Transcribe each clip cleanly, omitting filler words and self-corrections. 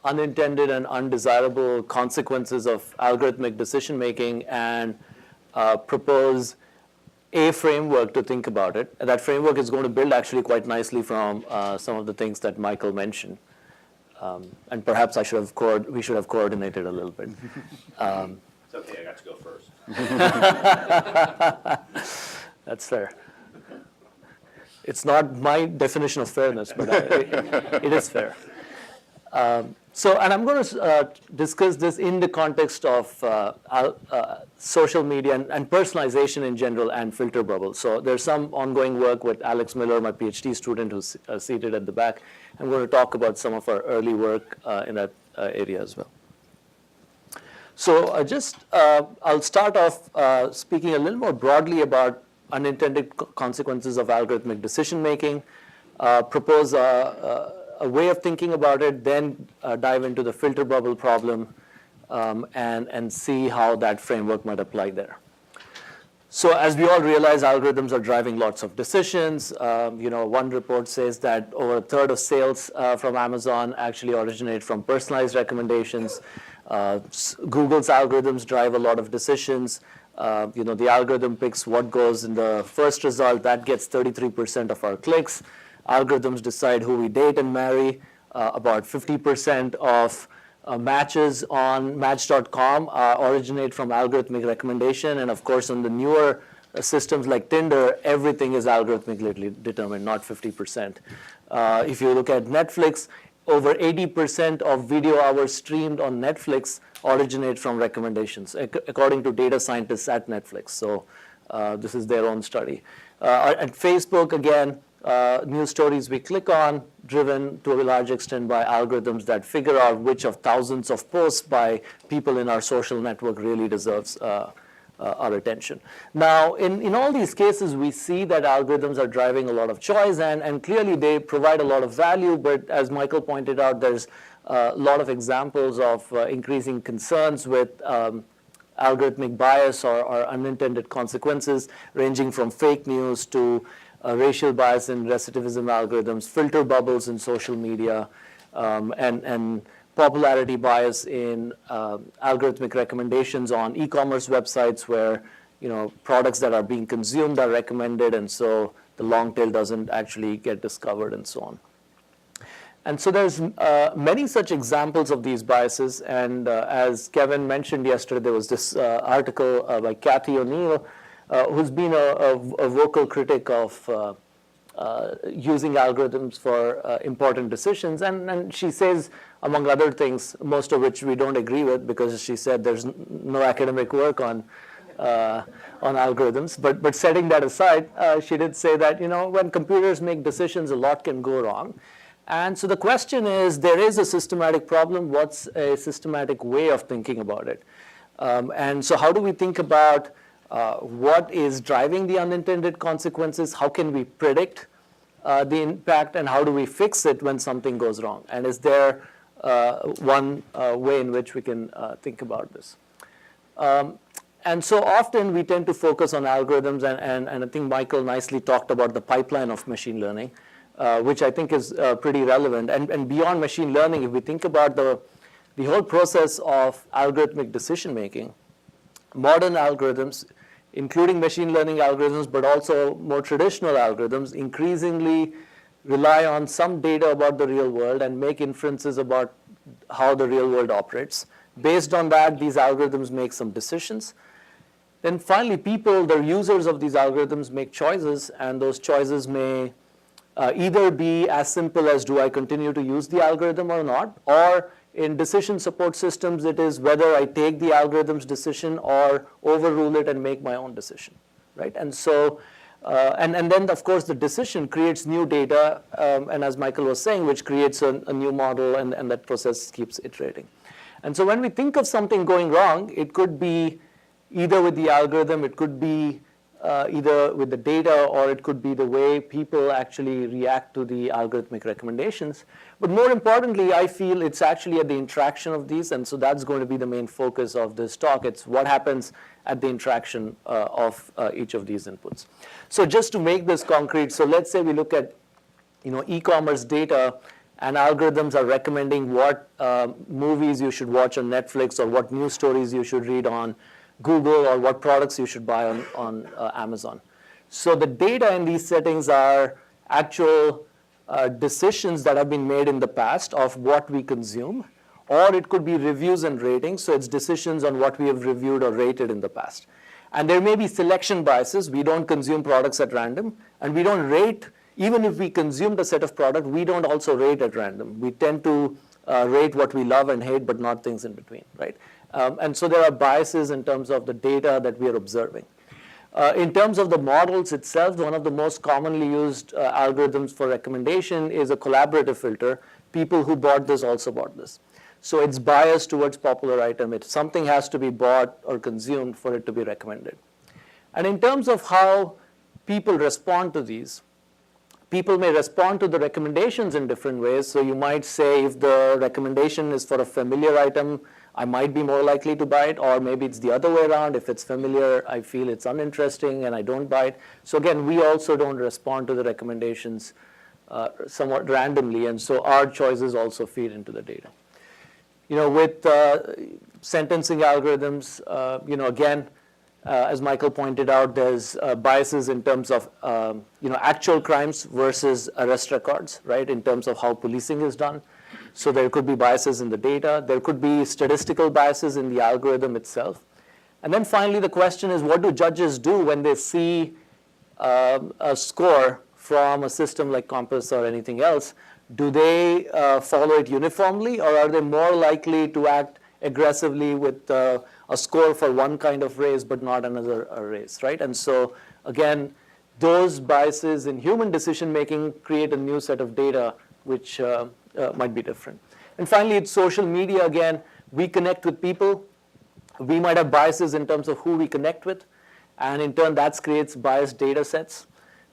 unintended and undesirable consequences of algorithmic decision making and propose a framework to think about it. And that framework is going to build actually quite nicely from some of the things that Michael mentioned. And perhaps we should have coordinated a little bit. It's okay, I got to go first. That's fair. It's not my definition of fairness, but it is fair. And I'm going to discuss this in the context of social media and personalization in general and filter bubbles. So there's some ongoing work with Alex Miller, my PhD student who's seated at the back. I'm going to talk about some of our early work in that area as well. So I'll start off speaking a little more broadly about unintended consequences of algorithmic decision making, propose a way of thinking about it, then dive into the filter bubble problem, and see how that framework might apply there. So as we all realize, algorithms are driving lots of decisions. One report says that over a third of sales from Amazon actually originate from personalized recommendations. Google's algorithms drive a lot of decisions. The algorithm picks what goes in the first result. That gets 33% of our clicks. Algorithms decide who we date and marry. About 50% of matches on Match.com originate from algorithmic recommendation. And of course, on the newer systems like Tinder, everything is algorithmically determined, not 50%. If you look at Netflix, over 80% of video hours streamed on Netflix originate from recommendations, according to data scientists at Netflix. So this is their own study. At Facebook, again, news stories we click on, driven to a large extent by algorithms that figure out which of thousands of posts by people in our social network really deserves our attention. Now, in all these cases, we see that algorithms are driving a lot of choice, and clearly they provide a lot of value, but as Michael pointed out, there's a lot of examples of increasing concerns with algorithmic bias or unintended consequences, ranging from fake news to racial bias in recidivism algorithms, filter bubbles in social media, and popularity bias in algorithmic recommendations on e-commerce websites where products that are being consumed are recommended, and so the long tail doesn't actually get discovered and so on. And so there's many such examples of these biases, and as Kevin mentioned yesterday, there was this article by Kathy O'Neill, who's been a vocal critic of using algorithms for important decisions. And she says, among other things, most of which we don't agree with, because she said there's no academic work on algorithms. But setting that aside, she did say that when computers make decisions, a lot can go wrong. And so the question is, there is a systematic problem. What's a systematic way of thinking about it? And so how do we think about what is driving the unintended consequences? How can we predict the impact, and how do we fix it when something goes wrong? And is there one way in which we can think about this? And so often we tend to focus on algorithms, and I think Michael nicely talked about the pipeline of machine learning, which I think is pretty relevant. And beyond machine learning, if we think about the whole process of algorithmic decision making, modern algorithms, including machine learning algorithms, but also more traditional algorithms, increasingly rely on some data about the real world and make inferences about how the real world operates. Based on that, these algorithms make some decisions. Then finally, people, the users of these algorithms, make choices, and those choices may either be as simple as, do I continue to use the algorithm or not? Or in decision support systems, it is whether I take the algorithm's decision or overrule it and make my own decision, right? And so, and then, of course, the decision creates new data, and as Michael was saying, which creates a new model, and that process keeps iterating. And so when we think of something going wrong, it could be either with the algorithm, it could be either with the data, or it could be the way people actually react to the algorithmic recommendations. But more importantly, I feel it's actually at the interaction of these, and so that's going to be the main focus of this talk. It's what happens at the interaction of each of these inputs. So just to make this concrete, so let's say we look at e-commerce data, and algorithms are recommending what movies you should watch on Netflix, or what news stories you should read on Google, or what products you should buy on Amazon. So the data in these settings are actual decisions that have been made in the past of what we consume, or it could be reviews and ratings, so it's decisions on what we have reviewed or rated in the past. And there may be selection biases. We don't consume products at random, and we don't rate. Even if we consumed a set of product, we don't also rate at random. We tend to rate what we love and hate, but not things in between, right? And so there are biases in terms of the data that we are observing. In terms of the models itself, one of the most commonly used algorithms for recommendation is a collaborative filter. People who bought this also bought this. So it's biased towards popular item. Something has to be bought or consumed for it to be recommended. And in terms of how people respond to these, people may respond to the recommendations in different ways. So you might say, if the recommendation is for a familiar item, I might be more likely to buy it, or maybe it's the other way around. If it's familiar, I feel it's uninteresting and I don't buy it. So again, we also don't respond to the recommendations somewhat randomly, and so our choices also feed into the data. With sentencing algorithms, again, as Michael pointed out, there's biases in terms of actual crimes versus arrest records, right? In terms of how policing is done. So there could be biases in the data. There could be statistical biases in the algorithm itself. And then finally, the question is, what do judges do when they see a score from a system like Compass or anything else? Do they follow it uniformly, or are they more likely to act aggressively with a score for one kind of race but not another race, right? And so again, those biases in human decision making create a new set of data which might be different. And finally, it's social media. Again, we connect with people. We might have biases in terms of who we connect with, and in turn that creates biased data sets.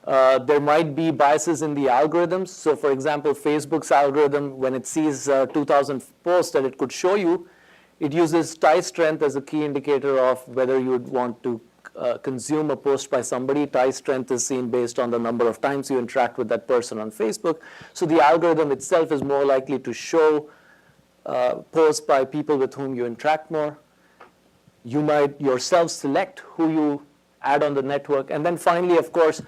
There might be biases in the algorithms. So for example, Facebook's algorithm, when it sees 2,000 posts that it could show you, it uses tie strength as a key indicator of whether you would want to consume a post by somebody. Tie strength is seen based on the number of times you interact with that person on Facebook. So the algorithm itself is more likely to show posts by people with whom you interact more. You might yourself select who you add on the network. And then finally, of course,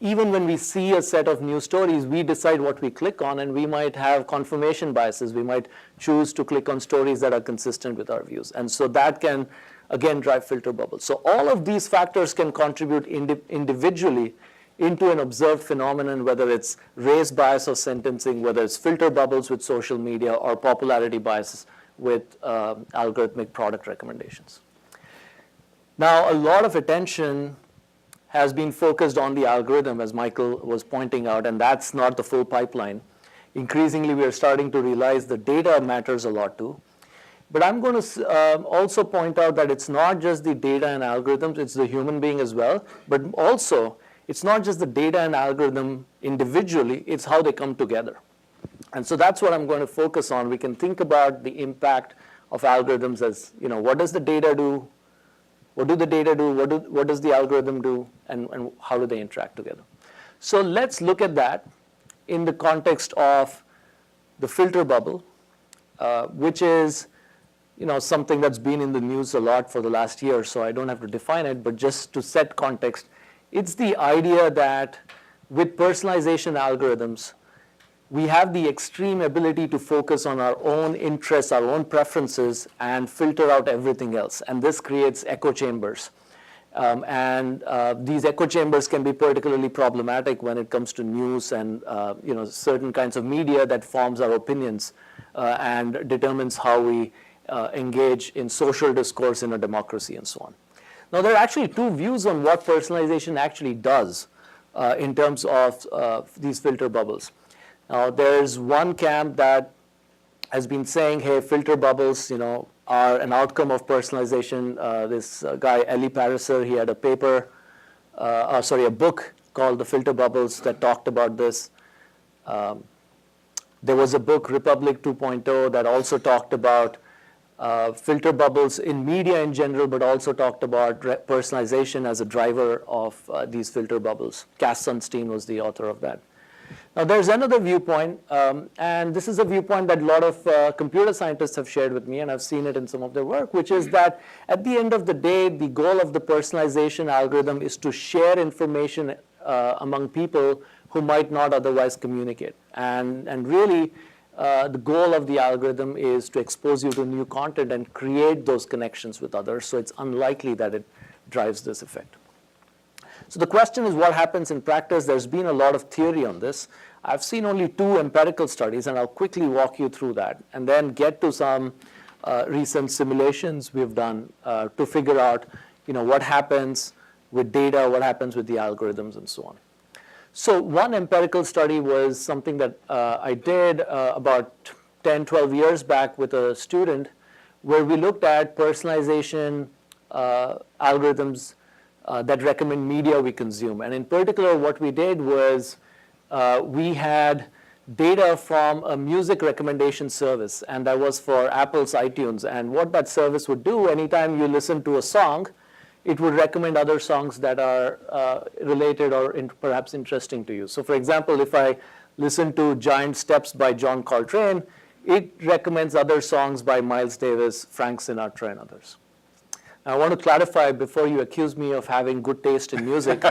even when we see a set of news stories, we decide what we click on, and we might have confirmation biases. We might choose to click on stories that are consistent with our views. And so that can, again, drive filter bubbles. So all of these factors can contribute individually into an observed phenomenon, whether it's race bias or sentencing, whether it's filter bubbles with social media, or popularity biases with algorithmic product recommendations. Now, a lot of attention has been focused on the algorithm, as Michael was pointing out, and that's not the full pipeline. Increasingly, we are starting to realize the data matters a lot too. But I'm going to also point out that it's not just the data and algorithms, it's the human being as well. But also, it's not just the data and algorithm individually, it's how they come together. And so that's what I'm going to focus on. We can think about the impact of algorithms as, what does the data do? What do the data do? What does the algorithm do? And how do they interact together? So let's look at that in the context of the filter bubble, which is something that's been in the news a lot for the last year, so I don't have to define it, but just to set context, it's the idea that with personalization algorithms, we have the extreme ability to focus on our own interests, our own preferences, and filter out everything else. And this creates echo chambers. These echo chambers can be particularly problematic when it comes to news and certain kinds of media that forms our opinions and determines how we engage in social discourse in a democracy and so on. Now, there are actually two views on what personalization actually does in terms of these filter bubbles. Now, there's one camp that has been saying, hey, filter bubbles, are an outcome of personalization. This guy, Eli Pariser, he had a book called The Filter Bubbles that talked about this. There was a book, Republic 2.0, that also talked about filter bubbles in media in general, but also talked about personalization as a driver of these filter bubbles. Cass Sunstein was the author of that. Now, there's another viewpoint, and this is a viewpoint that a lot of computer scientists have shared with me, and I've seen it in some of their work, which is that at the end of the day, the goal of the personalization algorithm is to share information among people who might not otherwise communicate. And really, the goal of the algorithm is to expose you to new content and create those connections with others, so it's unlikely that it drives this effect. So the question is, what happens in practice? There's been a lot of theory on this. I've seen only 2 empirical studies, and I'll quickly walk you through that, and then get to some recent simulations we've done to figure out, what happens with data, what happens with the algorithms, and so on. So one empirical study was something that I did about 10, 12 years back with a student, where we looked at personalization algorithms that recommend media we consume. And in particular, what we did was we had data from a music recommendation service, and that was for Apple's iTunes. And what that service would do, anytime you listen to a song, it would recommend other songs that are related or perhaps interesting to you. So for example, if I listen to Giant Steps by John Coltrane, it recommends other songs by Miles Davis, Frank Sinatra, and others. Now, I want to clarify before you accuse me of having good taste in music,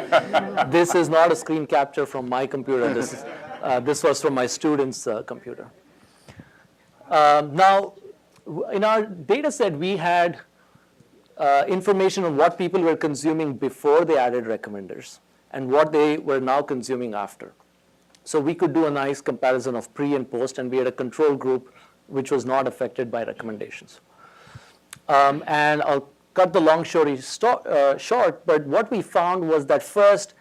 this is not a screen capture from my computer. This was from my student's computer. Now, in our data set, we had information on what people were consuming before they added recommenders and what they were now consuming after. So we could do a nice comparison of pre and post, and we had a control group which was not affected by recommendations. And I'll cut the long story short, but what we found was that first,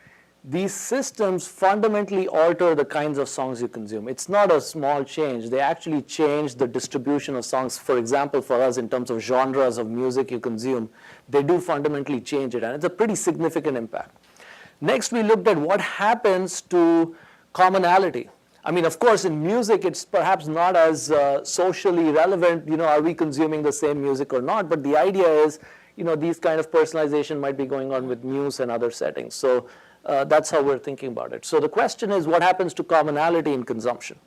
these systems fundamentally alter the kinds of songs you consume. It's not a small change. They actually change the distribution of songs. For example, for us, in terms of genres of music you consume, they do fundamentally change it, and it's a pretty significant impact. Next, we looked at what happens to commonality. I mean, of course, in music, it's perhaps not as socially relevant, are we consuming the same music or not? But the idea is, these kind of personalization might be going on with news and other settings. So that's how we're thinking about it. So the question is, what happens to commonality in consumption?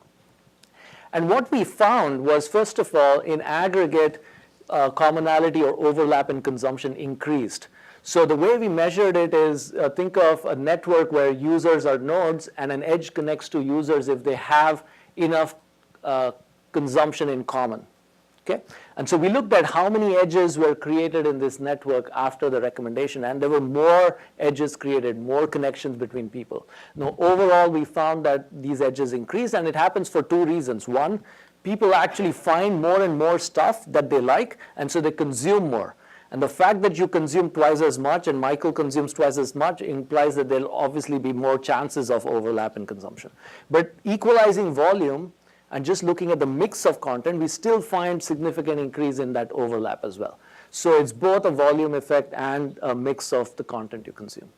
And what we found was, first of all, in aggregate, commonality or overlap in consumption increased. So the way we measured it is, think of a network where users are nodes and an edge connects to users if they have enough consumption in common. Okay? And so we looked at how many edges were created in this network after the recommendation, and there were more edges created, more connections between people. Now, overall, we found that these edges increased, and it happens for 2 reasons. One, people actually find more and more stuff that they like, and so they consume more. And the fact that you consume twice as much and Michael consumes twice as much implies that there'll obviously be more chances of overlap in consumption. But equalizing volume and just looking at the mix of content, we still find significant increase in that overlap as well. So it's both a volume effect and a mix of the content you consume.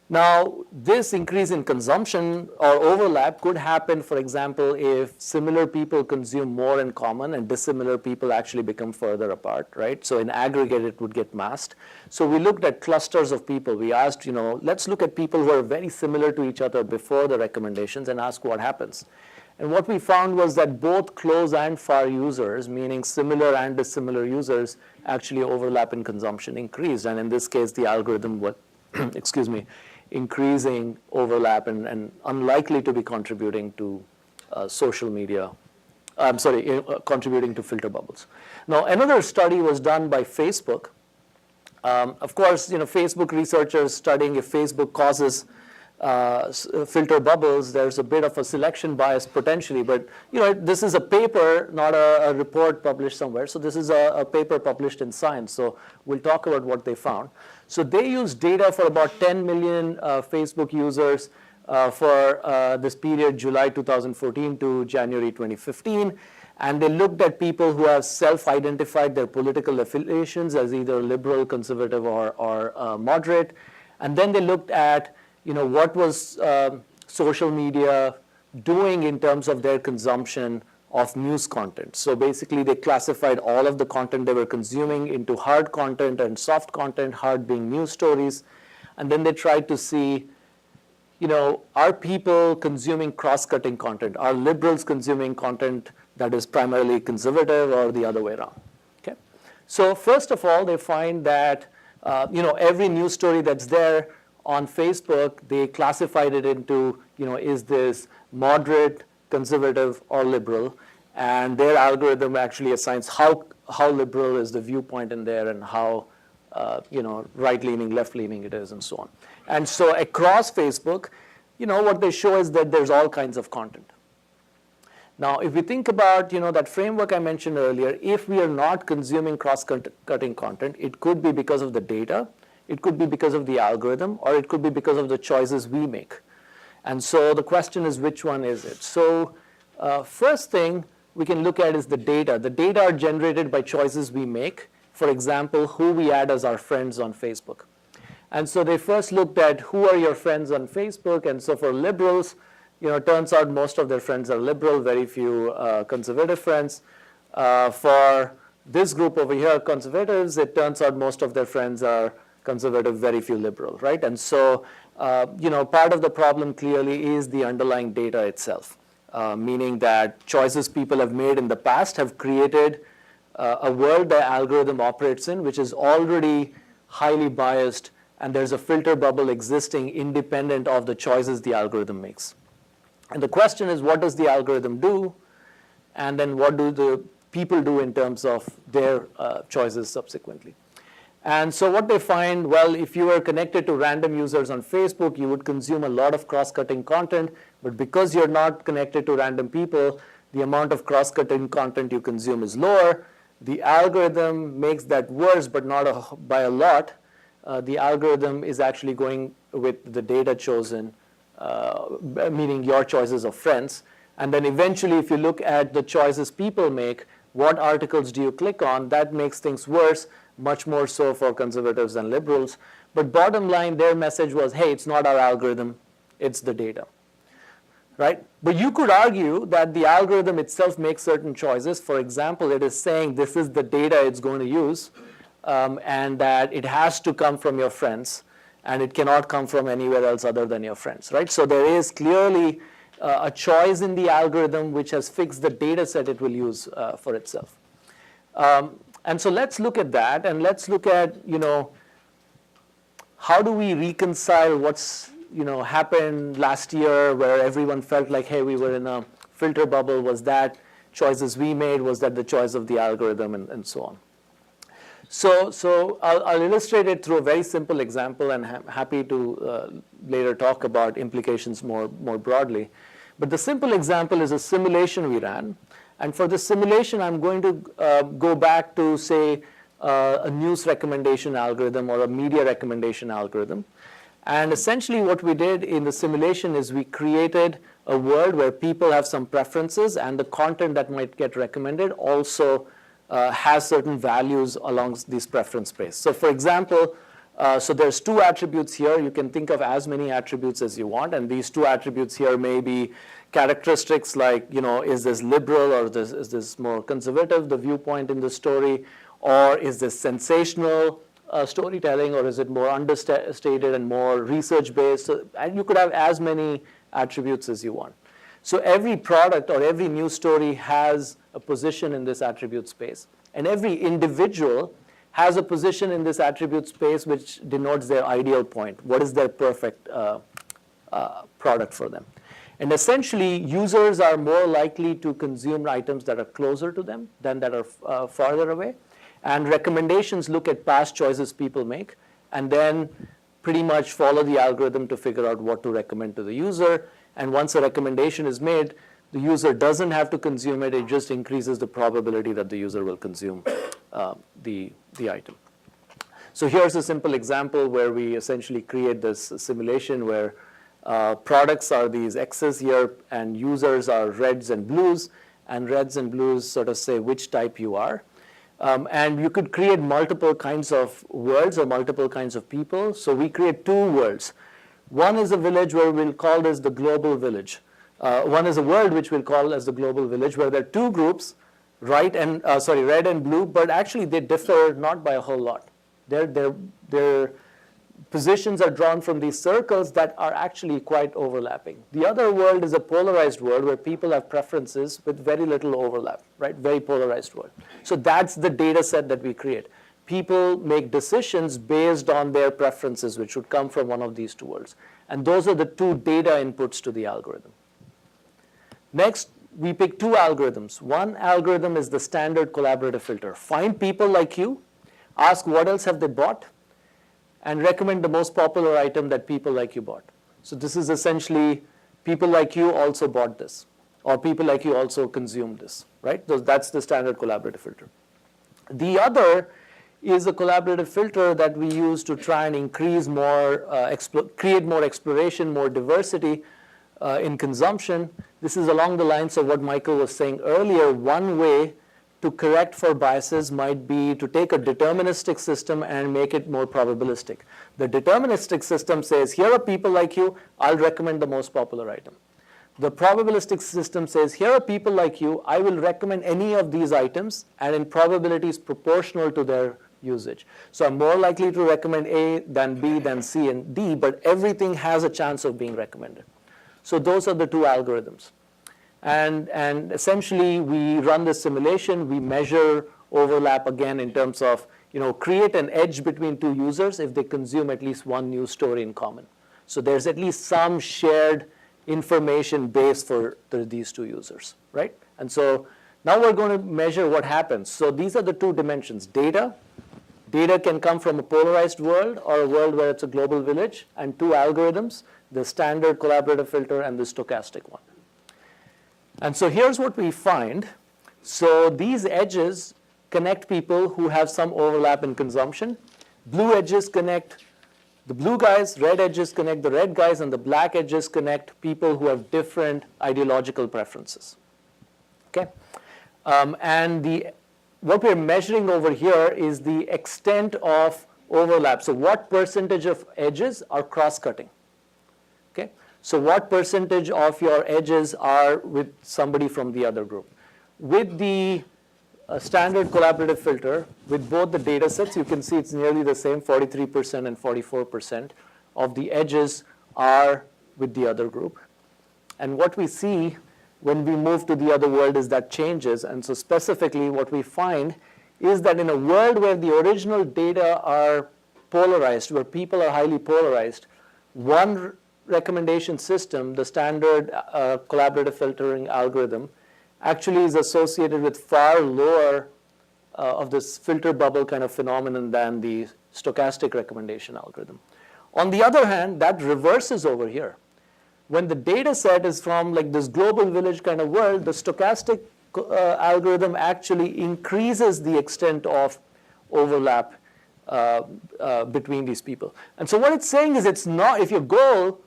Now, this increase in consumption or overlap could happen, for example, if similar people consume more in common and dissimilar people actually become further apart, right? So in aggregate, it would get masked. So we looked at clusters of people. We asked, let's look at people who are very similar to each other before the recommendations and ask what happens. And what we found was that both close and far users, meaning similar and dissimilar users, actually overlap in consumption increased. And in this case, the algorithm was, increasing overlap and unlikely to be contributing to social media. Contributing to filter bubbles. Now, another study was done by Facebook. Of course, Facebook researchers studying if Facebook causes filter bubbles, there's a bit of a selection bias potentially, but this is a paper, not a report published somewhere. So this is a paper published in Science. So we'll talk about what they found. So they used data for about 10 million Facebook users for this period, July 2014 to January 2015. And they looked at people who have self-identified their political affiliations as either liberal, conservative, or moderate. And then they looked at what was social media doing in terms of their consumption of news content. So basically, they classified all of the content they were consuming into hard content and soft content, hard being news stories. And then they tried to see, are people consuming cross-cutting content? Are liberals consuming content that is primarily conservative or the other way around? Okay. So first of all, they find that every news story that's there on Facebook, they classified it into, is this moderate, conservative, or liberal? And their algorithm actually assigns how liberal is the viewpoint in there and how right-leaning, left-leaning it is, and so on. And so across Facebook, what they show is that there's all kinds of content. Now, if we think about that framework I mentioned earlier, if we are not consuming cross-cutting content, it could be because of the data, it could be because of the algorithm, or it could be because of the choices we make. And so the question is, which one is it? So first thing we can look at is the data. The data are generated by choices we make. For example, who we add as our friends on Facebook. And so they first looked at who are your friends on Facebook. And so for liberals, it turns out most of their friends are liberal, very few conservative friends. For this group over here, conservatives, it turns out most of their friends are conservative, very few liberal, right? And so, part of the problem clearly is the underlying data itself, meaning that choices people have made in the past have created a world the algorithm operates in, which is already highly biased, and there's a filter bubble existing independent of the choices the algorithm makes. And the question is, what does the algorithm do? And then what do the people do in terms of their choices subsequently? And so what they find, well, if you were connected to random users on Facebook, you would consume a lot of cross-cutting content. But because you're not connected to random people, the amount of cross-cutting content you consume is lower. The algorithm makes that worse, but not by a lot. The algorithm is actually going with the data chosen, meaning your choices of friends. And then eventually, if you look at the choices people make, what articles do you click on? That makes things worse, much more so for conservatives and liberals. But bottom line, their message was, hey, it's not our algorithm, it's the data. Right? But you could argue that the algorithm itself makes certain choices. For example, it is saying this is the data it's going to use, and that it has to come from your friends, and it cannot come from anywhere else other than your friends. Right? So there is clearly a choice in the algorithm which has fixed the data set it will use for itself. And so let's look at that, and let's look at how do we reconcile what's happened last year where everyone felt like, hey, we were in a filter bubble. Was that choices we made? Was that the choice of the algorithm, and so on? So I'll illustrate it through a very simple example, and I'm happy to later talk about implications more broadly. But the simple example is a simulation we ran. And for the simulation, I'm going to go back to, say, a news recommendation algorithm or a media recommendation algorithm. And essentially what we did in the simulation is we created a world where people have some preferences, and the content that might get recommended also has certain values along this preference space. So for example, so there's two attributes here. You can think of as many attributes as you want, and these two attributes here may be characteristics like, is this liberal, or is this more conservative, the viewpoint in the story, or is this sensational storytelling, or is it more understated and more research-based? So, and you could have as many attributes as you want. So every product or every news story has a position in this attribute space. And every individual has a position in this attribute space which denotes their ideal point. What is their perfect product for them? And essentially, users are more likely to consume items that are closer to them than that are farther away. And recommendations look at past choices people make, and then pretty much follow the algorithm to figure out what to recommend to the user. And once a recommendation is made, the user doesn't have to consume it. It just increases the probability that the user will consume the item. So here's a simple example where we essentially create this simulation where products are these X's here, and users are reds and blues. And reds and blues sort of say which type you are. And you could create multiple kinds of worlds or multiple kinds of people. So we create two worlds. One is a village where we'll call this the global village. One is a world which we'll call as the global village, where there are two groups, red and blue, but actually they differ not by a whole lot. They're positions are drawn from these circles that are actually quite overlapping. The other world is a polarized world where people have preferences with very little overlap, right? Very polarized world. So that's the data set that we create. People make decisions based on their preferences, which would come from one of these two worlds. And those are the two data inputs to the algorithm. Next, we pick two algorithms. One algorithm is the standard collaborative filter. Find people like you, ask what else have they bought, and recommend the most popular item that people like you bought. So this is essentially people like you also bought this, or people like you also consumed this, right? That's the standard collaborative filter. The other is a collaborative filter that we use to try and increase more, create more exploration, more diversity in consumption. This is along the lines of what Michael was saying earlier. One way to correct for biases might be to take a deterministic system and make it more probabilistic. The deterministic system says, here are people like you, I'll recommend the most popular item. The probabilistic system says, here are people like you, I will recommend any of these items, and in probabilities proportional to their usage. So I'm more likely to recommend A than B than C and D, but everything has a chance of being recommended. So those are the two algorithms. And essentially, we run this simulation. We measure overlap again in terms of, create an edge between two users if they consume at least one news story in common. So there's at least some shared information base for these two users, right? And so now we're going to measure what happens. So these are the two dimensions. Data. Data can come from a polarized world or a world where it's a global village, and two algorithms, the standard collaborative filter and the stochastic one. And so here's what we find. So these edges connect people who have some overlap in consumption. Blue edges connect the blue guys, red edges connect the red guys, and the black edges connect people who have different ideological preferences. Okay? What we're measuring over here is the extent of overlap. So what percentage of edges are cross-cutting? Okay? So what percentage of your edges are with somebody from the other group? With the standard collaborative filter, with both the data sets, you can see it's nearly the same, 43% and 44% of the edges are with the other group. And what we see when we move to the other world is that changes. And so specifically what we find is that in a world where the original data are polarized, where people are highly polarized, one recommendation system, the standard collaborative filtering algorithm, actually is associated with far lower of this filter bubble kind of phenomenon than the stochastic recommendation algorithm. On the other hand, that reverses over here. When the data set is from like this global village kind of world, the stochastic algorithm actually increases the extent of overlap between these people. And so what it's saying is it's not, if your goal,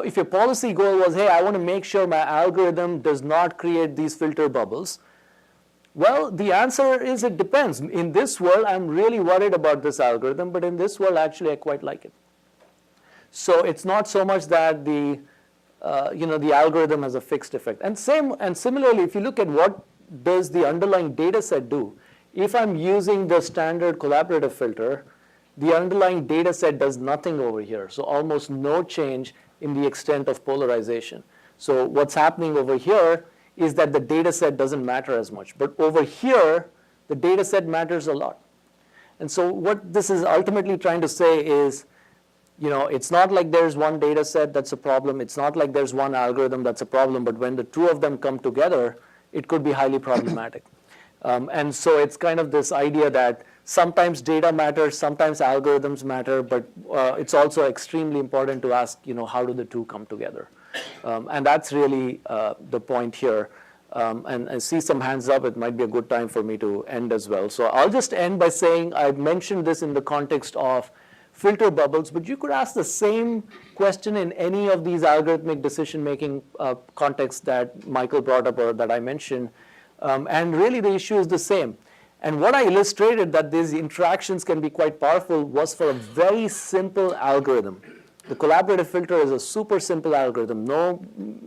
if your policy goal was, hey, I want to make sure my algorithm does not create these filter bubbles, well, the answer is it depends. In this world, I'm really worried about this algorithm, but in this world, actually, I quite like it. So it's not so much that the algorithm has a fixed effect. And similarly, if you look at what does the underlying data set do, if I'm using the standard collaborative filter, the underlying data set does nothing over here. So almost no change in the extent of polarization. So what's happening over here is that the data set doesn't matter as much. But over here, the data set matters a lot. And so what this is ultimately trying to say is, it's not like there's one data set that's a problem. It's not like there's one algorithm that's a problem. But when the two of them come together, it could be highly problematic. And so it's kind of this idea that sometimes data matters, sometimes algorithms matter, but it's also extremely important to ask, how do the two come together? And that's really the point here. And I see some hands up. It might be a good time for me to end as well. So I'll just end by saying I mentioned this in the context of filter bubbles, but you could ask the same question in any of these algorithmic decision-making contexts that Michael brought up or that I mentioned. And really the issue is the same. And what I illustrated that these interactions can be quite powerful was for a very simple algorithm. The collaborative filter is a super simple algorithm, no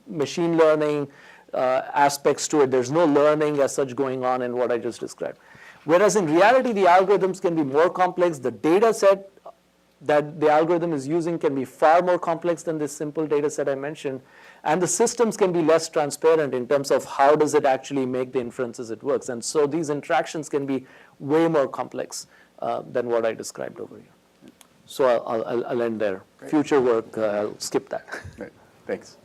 machine learning aspects to it. There's no learning as such going on in what I just described. Whereas in reality, the algorithms can be more complex. The data set that the algorithm is using can be far more complex than this simple data set I mentioned, and the systems can be less transparent in terms of how does it actually make the inferences it works. And so these interactions can be way more complex than what I described over here. So I'll end there. Great. Future work, I'll skip that. Great. Thanks.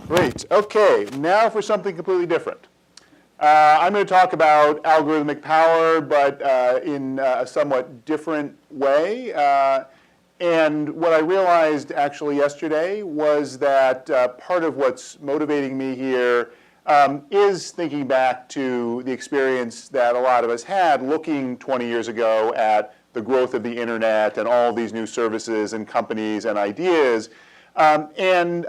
Great. Okay, now for something completely different. I'm going to talk about algorithmic power, but in a somewhat different way. And what I realized actually yesterday was that part of what's motivating me here is thinking back to the experience that a lot of us had looking 20 years ago at the growth of the internet and all these new services and companies and ideas, and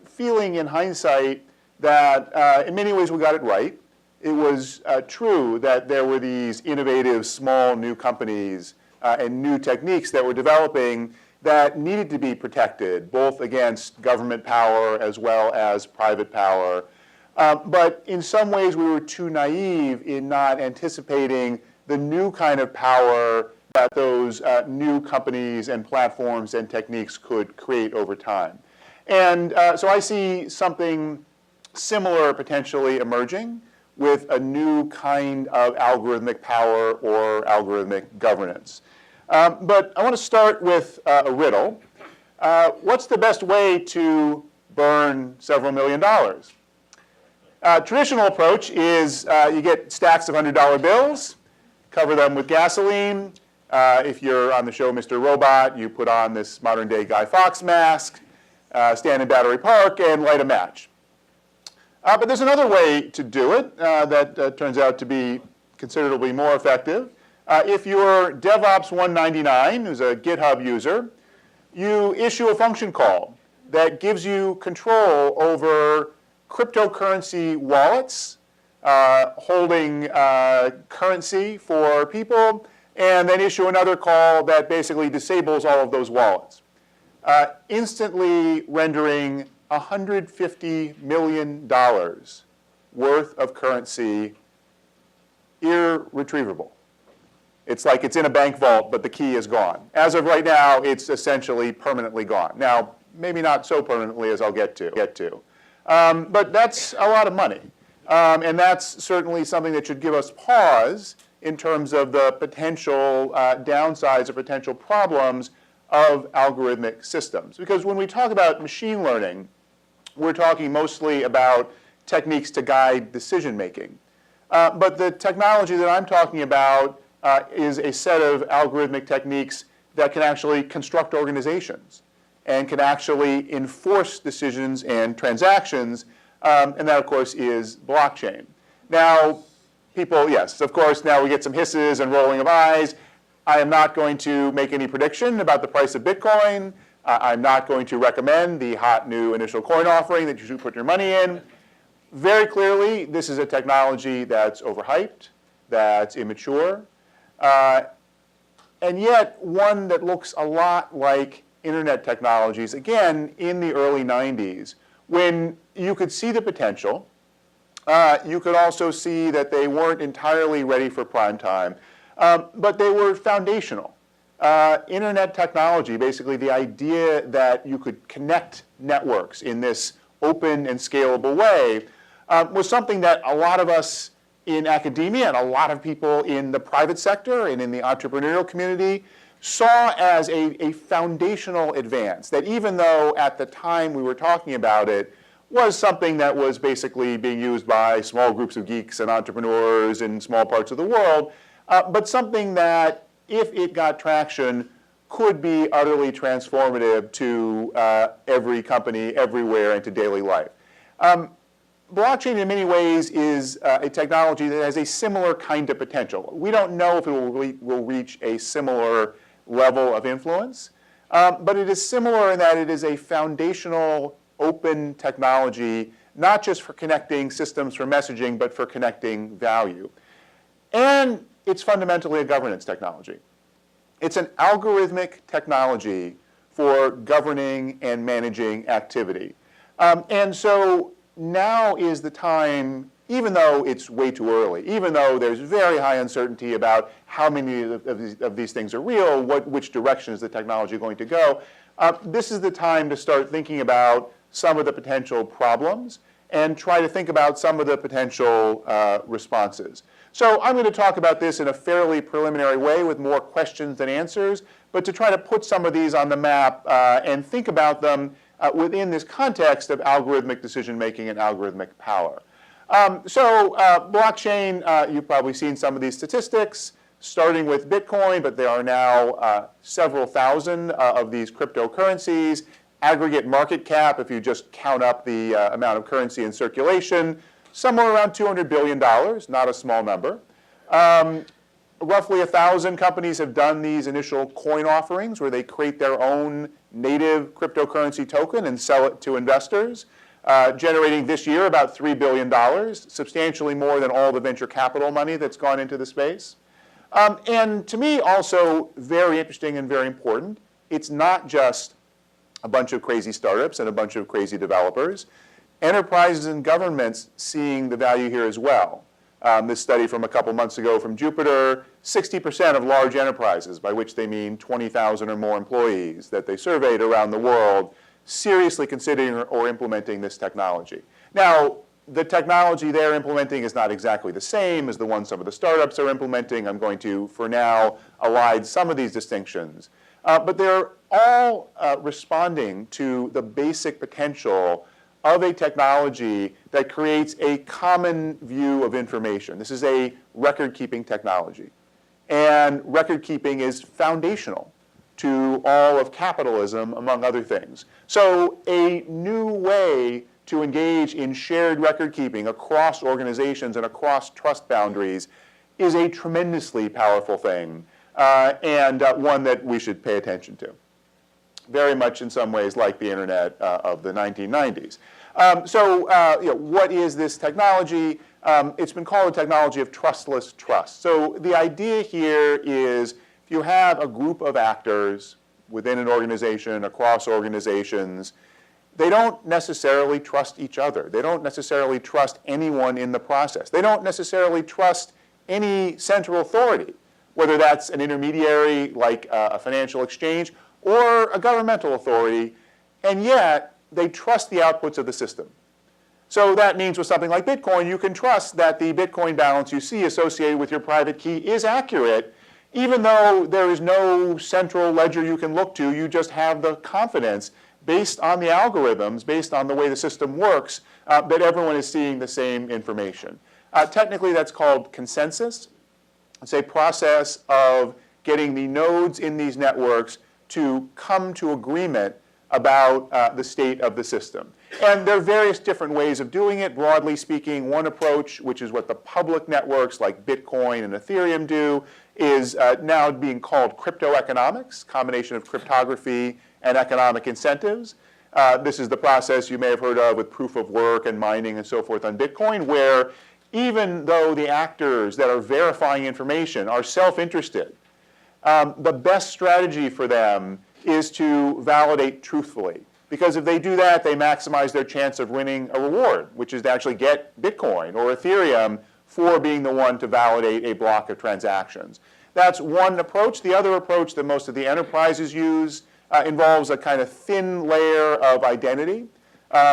feeling in hindsight that in many ways we got it right. It was true that there were these innovative, small, new companies and new techniques that were developing that needed to be protected, both against government power as well as private power. But in some ways, we were too naive in not anticipating the new kind of power that those new companies and platforms and techniques could create over time. And so I see something similar potentially emerging with a new kind of algorithmic power or algorithmic governance. But I want to start with a riddle. What's the best way to burn several $1 million? Traditional approach is you get stacks of $100 bills, cover them with gasoline. If you're on the show Mr. Robot, you put on this modern-day Guy Fawkes mask, stand in Battery Park, and light a match. But there's another way to do it that turns out to be considerably more effective. If you're DevOps 199, who's a GitHub user, you issue a function call that gives you control over cryptocurrency wallets, holding currency for people, and then issue another call that basically disables all of those wallets, instantly rendering $150 million worth of currency irretrievable. It's like it's in a bank vault, but the key is gone. As of right now, it's essentially permanently gone. Now, maybe not so permanently as I'll get to. But that's a lot of money. And that's certainly something that should give us pause in terms of the potential downsides or potential problems of algorithmic systems. Because when we talk about machine learning, we're talking mostly about techniques to guide decision making. But the technology that I'm talking about is a set of algorithmic techniques that can actually construct organizations and can actually enforce decisions and transactions, and that, of course, is blockchain. Now, people, yes, of course, now we get some hisses and rolling of eyes. I am not going to make any prediction about the price of Bitcoin. I'm not going to recommend the hot new initial coin offering that you should put your money in. Very clearly, this is a technology that's overhyped, that's immature, and yet one that looks a lot like internet technologies, again, in the early 90s, when you could see the potential. You could also see that they weren't entirely ready for prime time, but they were foundational. Internet technology, basically the idea that you could connect networks in this open and scalable way, was something that a lot of us in academia and a lot of people in the private sector and in the entrepreneurial community saw as a foundational advance, that even though at the time we were talking about it was something that was basically being used by small groups of geeks and entrepreneurs in small parts of the world, but something that, if it got traction, could be utterly transformative to every company, everywhere, and to daily life. Blockchain, in many ways, is a technology that has a similar kind of potential. We don't know if it will reach a similar level of influence, but it is similar in that it is a foundational open technology, not just for connecting systems for messaging, but for connecting value. And it's fundamentally a governance technology. It's an algorithmic technology for governing and managing activity. And so now is the time, even though it's way too early, even though there's very high uncertainty about how many of these things are real, which direction is the technology going to go, this is the time to start thinking about some of the potential problems and try to think about some of the potential responses. So I'm going to talk about this in a fairly preliminary way with more questions than answers, but to try to put some of these on the map and think about them within this context of algorithmic decision-making and algorithmic power. Blockchain, you've probably seen some of these statistics, starting with Bitcoin, but there are now several thousand of these cryptocurrencies. Aggregate market cap, if you just count up the amount of currency in circulation, somewhere around $200 billion, not a small number. Roughly 1,000 companies have done these initial coin offerings where they create their own native cryptocurrency token and sell it to investors, generating this year about $3 billion, substantially more than all the venture capital money that's gone into the space. And to me, also very interesting and very important, it's not just a bunch of crazy startups and a bunch of crazy developers. Enterprises and governments seeing the value here as well. This study from a couple months ago from Jupiter, 60% of large enterprises, by which they mean 20,000 or more employees that they surveyed around the world, seriously considering or implementing this technology. Now, the technology they're implementing is not exactly the same as the one some of the startups are implementing. I'm going to, for now, elide some of these distinctions. But they're all responding to the basic potential of a technology that creates a common view of information. This is a record-keeping technology. And record-keeping is foundational to all of capitalism, among other things. So a new way to engage in shared record-keeping across organizations and across trust boundaries is a tremendously powerful thing, and one that we should pay attention to. Very much in some ways like the internet of the 1990s. What is this technology? It's been called a technology of trustless trust. So the idea here is if you have a group of actors within an organization, across organizations, they don't necessarily trust each other. They don't necessarily trust anyone in the process. They don't necessarily trust any central authority, whether that's an intermediary like a financial exchange or a governmental authority, and yet they trust the outputs of the system. So that means with something like Bitcoin, you can trust that the Bitcoin balance you see associated with your private key is accurate, even though there is no central ledger you can look to. You just have the confidence based on the algorithms, based on the way the system works, that everyone is seeing the same information. Technically, that's called consensus. It's a process of getting the nodes in these networks to come to agreement about the state of the system. And there are various different ways of doing it. Broadly speaking, one approach, which is what the public networks like Bitcoin and Ethereum do, is now being called cryptoeconomics, combination of cryptography and economic incentives. This is the process you may have heard of with proof of work and mining and so forth on Bitcoin, where even though the actors that are verifying information are self-interested, the best strategy for them is to validate truthfully. Because if they do that, they maximize their chance of winning a reward, which is to actually get Bitcoin or Ethereum for being the one to validate a block of transactions. That's one approach. The other approach that most of the enterprises use involves a kind of thin layer of identity.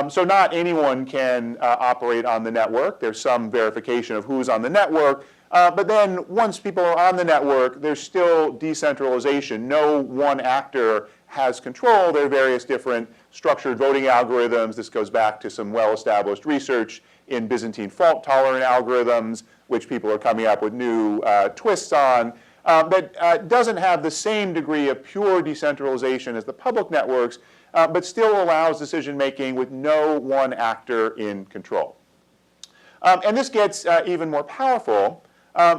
So not anyone can operate on the network. There's some verification of who's on the network. But then once people are on the network, there's still decentralization. No one actor has control. There are various different structured voting algorithms. This goes back to some well-established research in Byzantine fault-tolerant algorithms, which people are coming up with new twists on. But doesn't have the same degree of pure decentralization as the public networks, but still allows decision-making with no one actor in control. And this gets even more powerful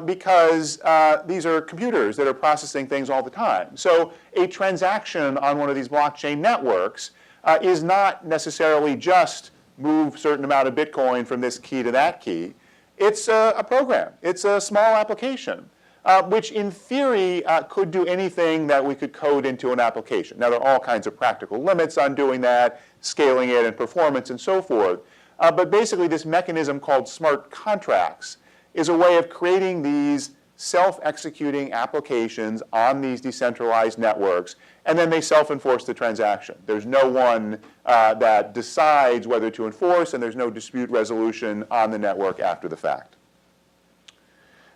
because these are computers that are processing things all the time. So a transaction on one of these blockchain networks is not necessarily just move a certain amount of Bitcoin from this key to that key. It's a program. It's a small application. which in theory could do anything that we could code into an application. Now, there are all kinds of practical limits on doing that, scaling it and performance and so forth. But basically, this mechanism called smart contracts is a way of creating these self-executing applications on these decentralized networks, and then they self-enforce the transaction. There's no one that decides whether to enforce, and there's no dispute resolution on the network after the fact.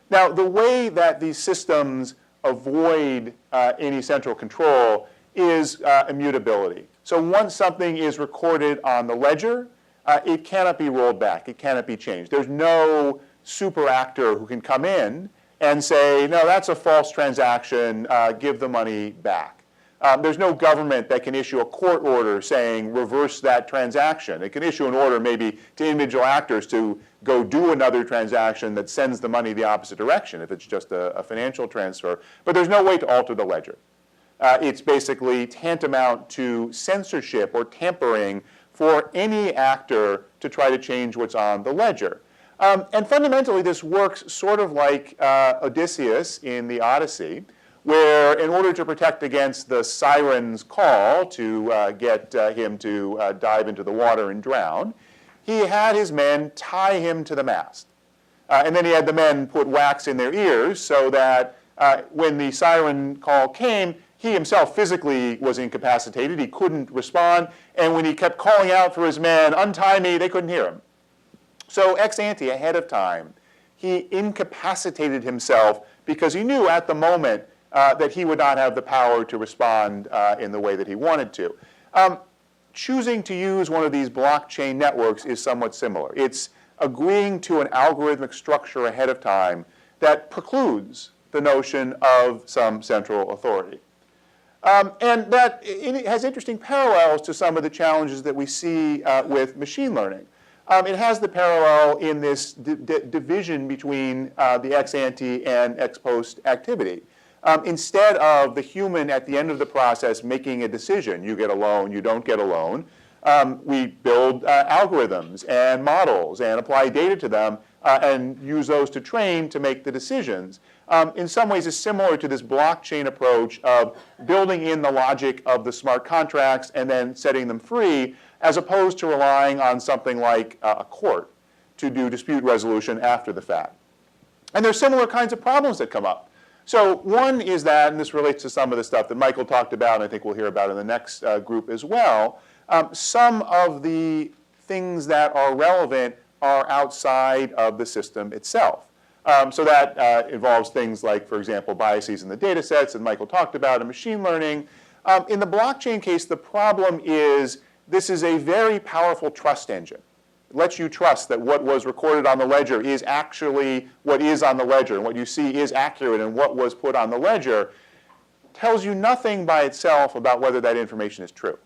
Now, the way that these systems avoid any central control is immutability. So once something is recorded on the ledger, it cannot be rolled back. It cannot be changed. There's no super actor who can come in and say, no, that's a false transaction, give the money back. There's no government that can issue a court order saying reverse that transaction. It can issue an order maybe to individual actors to go do another transaction that sends the money the opposite direction if it's just a financial transfer. But there's no way to alter the ledger. It's basically tantamount to censorship or tampering for any actor to try to change what's on the ledger. And fundamentally, this works sort of like Odysseus in the Odyssey, where in order to protect against the siren's call to get him to dive into the water and drown, he had his men tie him to the mast. And then he had the men put wax in their ears so that when the siren call came, he himself physically was incapacitated. He couldn't respond. And when he kept calling out for his men, untie me, they couldn't hear him. So ex ante, ahead of time, he incapacitated himself because he knew at the moment that he would not have the power to respond in the way that he wanted to. Choosing to use one of these blockchain networks is somewhat similar. It's agreeing to an algorithmic structure ahead of time that precludes the notion of some central authority. And that it has interesting parallels to some of the challenges that we see with machine learning. It has the parallel in this division between the ex ante and ex post activity. Instead of the human at the end of the process making a decision, you get a loan, you don't get a loan, we build algorithms and models and apply data to them and use those to train to make the decisions. In some ways, it's similar to this blockchain approach of building in the logic of the smart contracts and then setting them free, as opposed to relying on something like a court to do dispute resolution after the fact. And there's similar kinds of problems that come up. So one is that, and this relates to some of the stuff that Michael talked about, and I think we'll hear about in the next group as well, some of the things that are relevant are outside of the system itself. So that involves things like, for example, biases in the data sets that Michael talked about in machine learning. In the blockchain case, the problem is this is a very powerful trust engine. It lets you trust that what was recorded on the ledger is actually what is on the ledger, and what you see is accurate, and what was put on the ledger tells you nothing by itself about whether that information is true.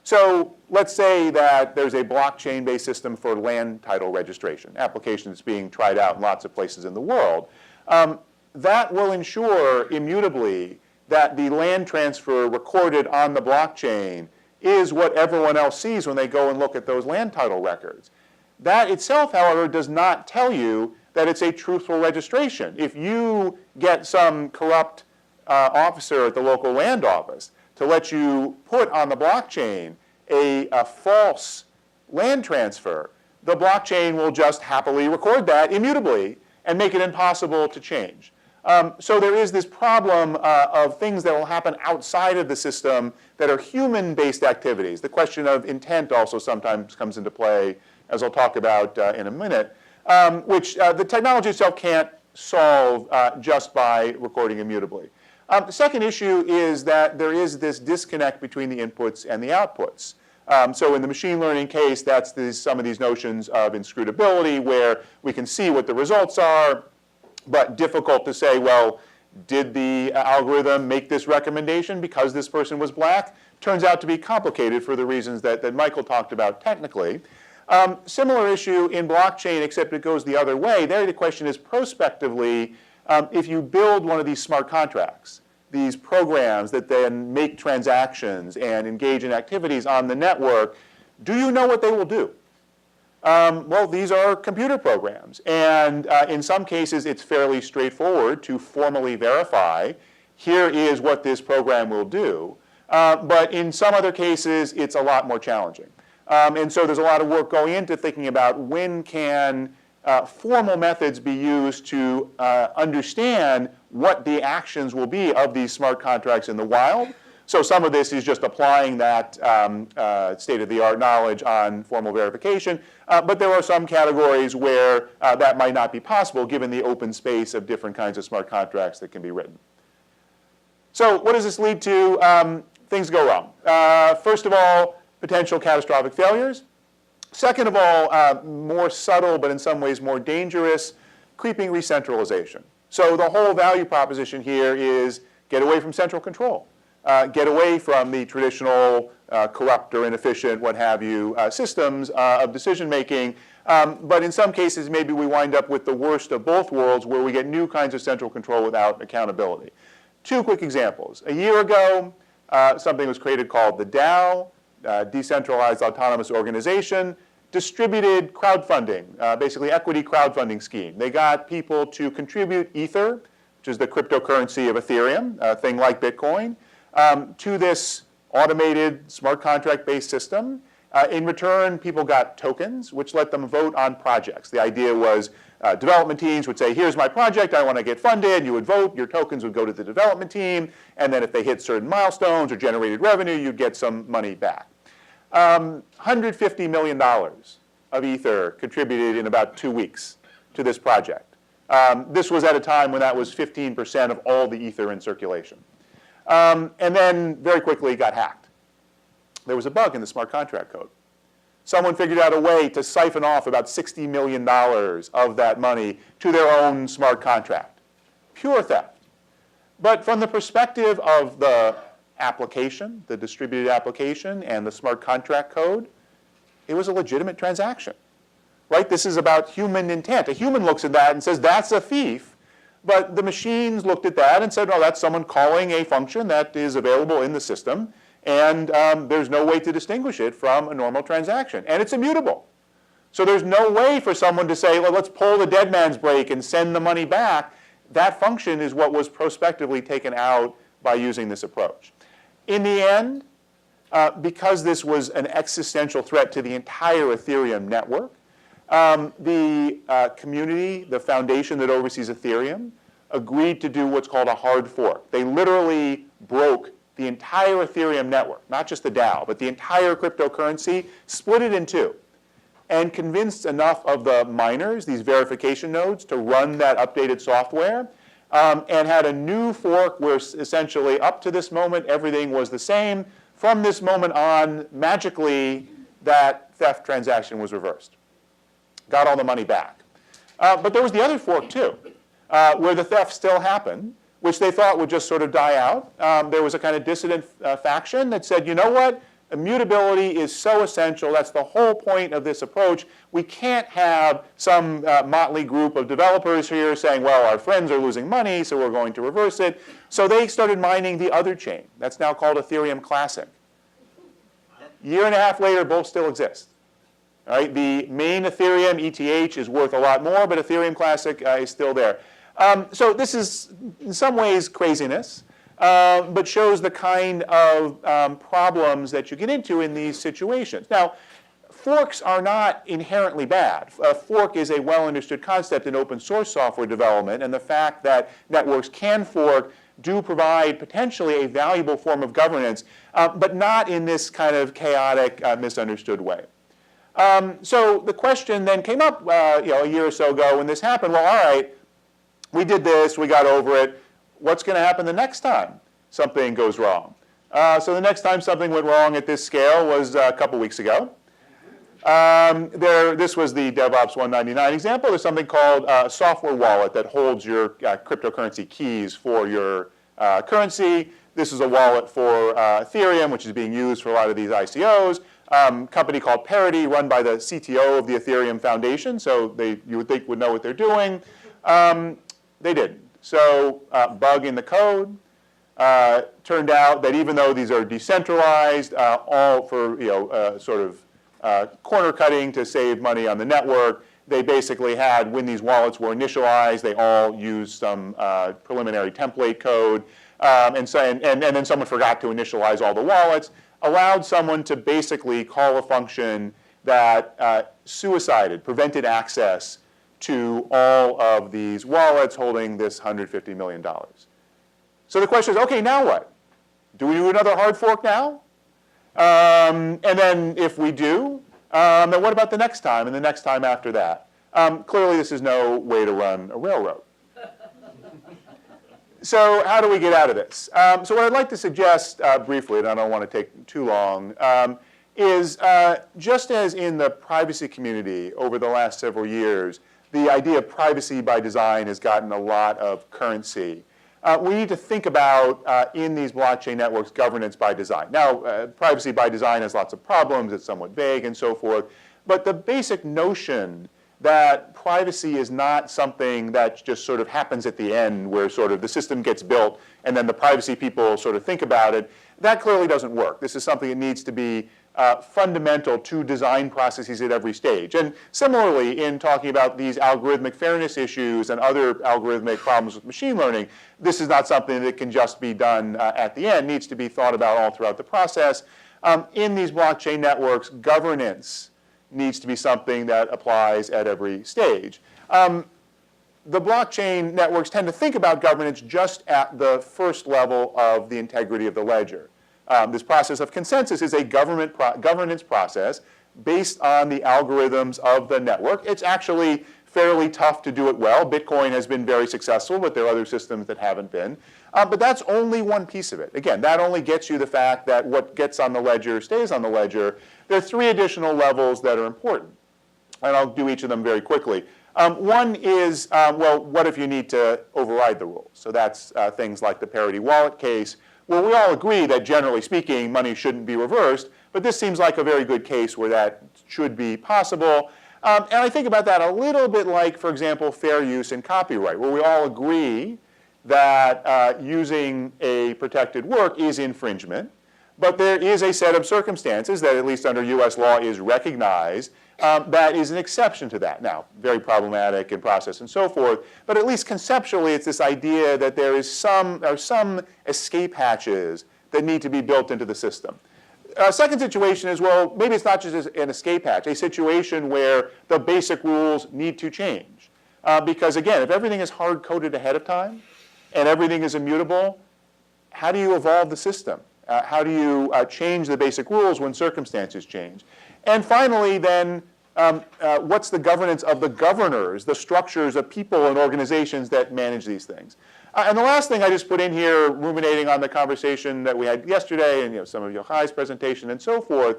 So let's say that there's a blockchain-based system for land title registration, application that's being tried out in lots of places in the world. That will ensure immutably that the land transfer recorded on the blockchain is what everyone else sees when they go and look at those land title records. That itself, however, does not tell you that it's a truthful registration. If you get some corrupt officer at the local land office to let you put on the blockchain a false land transfer, the blockchain will just happily record that immutably and make it impossible to change. So there is this problem of things that will happen outside of the system that are human-based activities. The question of intent also sometimes comes into play, as I'll talk about in a minute, which the technology itself can't solve just by recording immutably. The second issue is that there is this disconnect between the inputs and the outputs. So in the machine learning case, that's some of these notions of inscrutability, where we can see what the results are, but difficult to say, well, did the algorithm make this recommendation because this person was black? Turns out to be complicated for the reasons that Michael talked about technically. Similar issue in blockchain, except it goes the other way. There the question is prospectively, if you build one of these smart contracts, these programs that then make transactions and engage in activities on the network, do you know what they will do? Well, these are computer programs. And in some cases, it's fairly straightforward to formally verify, here is what this program will do. But in some other cases, it's a lot more challenging. And so there's a lot of work going into thinking about when can formal methods be used to understand what the actions will be of these smart contracts in the wild. So some of this is just applying that state-of-the-art knowledge on formal verification. But there are some categories where that might not be possible given the open space of different kinds of smart contracts that can be written. So what does this lead to? Things go wrong. First of all, potential catastrophic failures. Second of all, more subtle but in some ways more dangerous, creeping recentralization. So the whole value proposition here is get away from central control. Get away from the traditional corrupt or inefficient, what have you, systems of decision making. But in some cases, maybe we wind up with the worst of both worlds where we get new kinds of central control without accountability. Two quick examples. A year ago, something was created called the DAO, Decentralized Autonomous Organization, distributed crowdfunding, basically equity crowdfunding scheme. They got people to contribute Ether, which is the cryptocurrency of Ethereum, a thing like Bitcoin, to this automated smart contract-based system. In return, people got tokens, which let them vote on projects. The idea was development teams would say, here's my project, I want to get funded. You would vote, your tokens would go to the development team, and then if they hit certain milestones or generated revenue, you'd get some money back. $150 million of Ether contributed in about 2 weeks to this project. This was at a time when that was 15% of all the Ether in circulation. And then very quickly got hacked. There was a bug in the smart contract code. Someone figured out a way to siphon off about $60 million of that money to their own smart contract. Pure theft. But from the perspective of the application, the distributed application, and the smart contract code, it was a legitimate transaction. Right? This is about human intent. A human looks at that and says, that's a thief. But the machines looked at that and said, oh, that's someone calling a function that is available in the system. And there's no way to distinguish it from a normal transaction. And it's immutable. So there's no way for someone to say, well, let's pull the dead man's brake and send the money back. That function is what was prospectively taken out by using this approach. In the end, because this was an existential threat to the entire Ethereum network, the community, the foundation that oversees Ethereum, agreed to do what's called a hard fork. They literally broke the entire Ethereum network, not just the DAO, but the entire cryptocurrency, split it in two, and convinced enough of the miners, these verification nodes, to run that updated software, and had a new fork where essentially up to this moment everything was the same. From this moment on, magically, that theft transaction was reversed. Got all the money back. But there was the other fork too, where the theft still happened, which they thought would just sort of die out. There was a kind of dissident faction that said, you know what? Immutability is so essential. That's the whole point of this approach. We can't have some motley group of developers here saying, well, our friends are losing money, so we're going to reverse it. So they started mining the other chain. That's now called Ethereum Classic. Year and a half later, both still exist. All right? The main Ethereum, ETH, is worth a lot more, but Ethereum Classic is still there. So this is, in some ways, craziness, but shows the kind of problems that you get into in these situations. Now, forks are not inherently bad. A fork is a well-understood concept in open source software development, and the fact that networks can fork do provide potentially a valuable form of governance, but not in this kind of chaotic, misunderstood way. So the question then came up a year or so ago when this happened. Well, all right, we did this, we got over it. What's going to happen the next time something goes wrong? So the next time something went wrong at this scale was a couple weeks ago. This was the DevOps 199 example. There's something called a software wallet that holds your cryptocurrency keys for your currency. This is a wallet for Ethereum, which is being used for a lot of these ICOs. Company called Parity, run by the CTO of the Ethereum Foundation, so you would think would know what they're doing. They didn't. So bug in the code. Turned out that even though these are decentralized, all for sort of corner cutting to save money on the network. They basically had, when these wallets were initialized, they all used some preliminary template code, and then someone forgot to initialize all the wallets, allowed someone to basically call a function that suicided, prevented access to all of these wallets holding this $150 million. So the question is, okay, now what? Do we do another hard fork now? And then if we do, then what about the next time and the next time after that? Clearly, this is no way to run a railroad. So how do we get out of this? So what I'd like to suggest briefly, and I don't want to take too long, is just as in the privacy community over the last several years, the idea of privacy by design has gotten a lot of currency. We need to think about, in these blockchain networks, governance by design. Now, privacy by design has lots of problems. It's somewhat vague and so forth. But the basic notion that privacy is not something that just sort of happens at the end where sort of the system gets built and then the privacy people sort of think about it, that clearly doesn't work. This is something that needs to be fundamental to design processes at every stage. And similarly, in talking about these algorithmic fairness issues and other algorithmic problems with machine learning, this is not something that can just be done at the end. It needs to be thought about all throughout the process. In these blockchain networks, governance needs to be something that applies at every stage. The blockchain networks tend to think about governance just at the first level of the integrity of the ledger. This process of consensus is a governance process based on the algorithms of the network. It's actually fairly tough to do it well. Bitcoin has been very successful, but there are other systems that haven't been. But that's only one piece of it. Again, that only gets you the fact that what gets on the ledger stays on the ledger. There are three additional levels that are important, and I'll do each of them very quickly. One is, well, what if you need to override the rules? So that's things like the parity wallet case. Well, we all agree that generally speaking, money shouldn't be reversed, but this seems like a very good case where that should be possible. And I think about that a little bit like, for example, fair use and copyright, where we all agree that using a protected work is infringement, but there is a set of circumstances that, at least under US law, is recognized that is an exception to that. Now, very problematic in process and so forth, but at least conceptually, it's this idea that there are some escape hatches that need to be built into the system. Second situation is, well, maybe it's not just an escape hatch, a situation where the basic rules need to change. Because again, if everything is hard-coded ahead of time and everything is immutable, how do you evolve the system? How do you change the basic rules when circumstances change? And finally, then, what's the governance of the governors, the structures of people and organizations that manage these things? And the last thing I just put in here, ruminating on the conversation that we had yesterday and some of Yochai's presentation and so forth,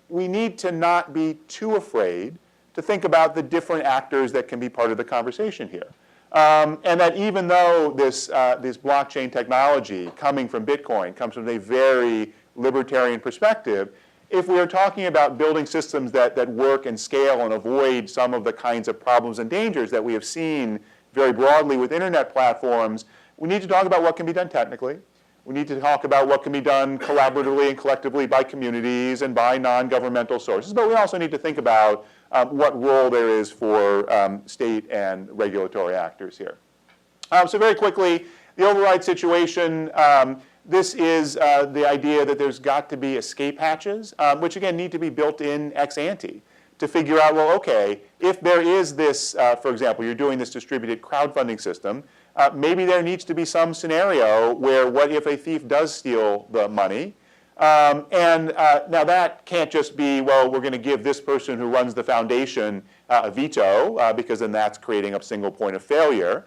we need to not be too afraid to think about the different actors that can be part of the conversation here. And that even though this blockchain technology coming from Bitcoin comes from a very libertarian perspective, if we are talking about building systems that work and scale and avoid some of the kinds of problems and dangers that we have seen very broadly with internet platforms, we need to talk about what can be done technically. We need to talk about what can be done collaboratively and collectively by communities and by non-governmental sources. But we also need to think about what role there is for state and regulatory actors here. So very quickly, the override situation. This is the idea that there's got to be escape hatches, which again need to be built in ex ante to figure out, well, okay, if there is this, for example, you're doing this distributed crowdfunding system, maybe there needs to be some scenario where what if a thief does steal the money? Now that can't just be, well, we're going to give this person who runs the foundation a veto, because then that's creating a single point of failure.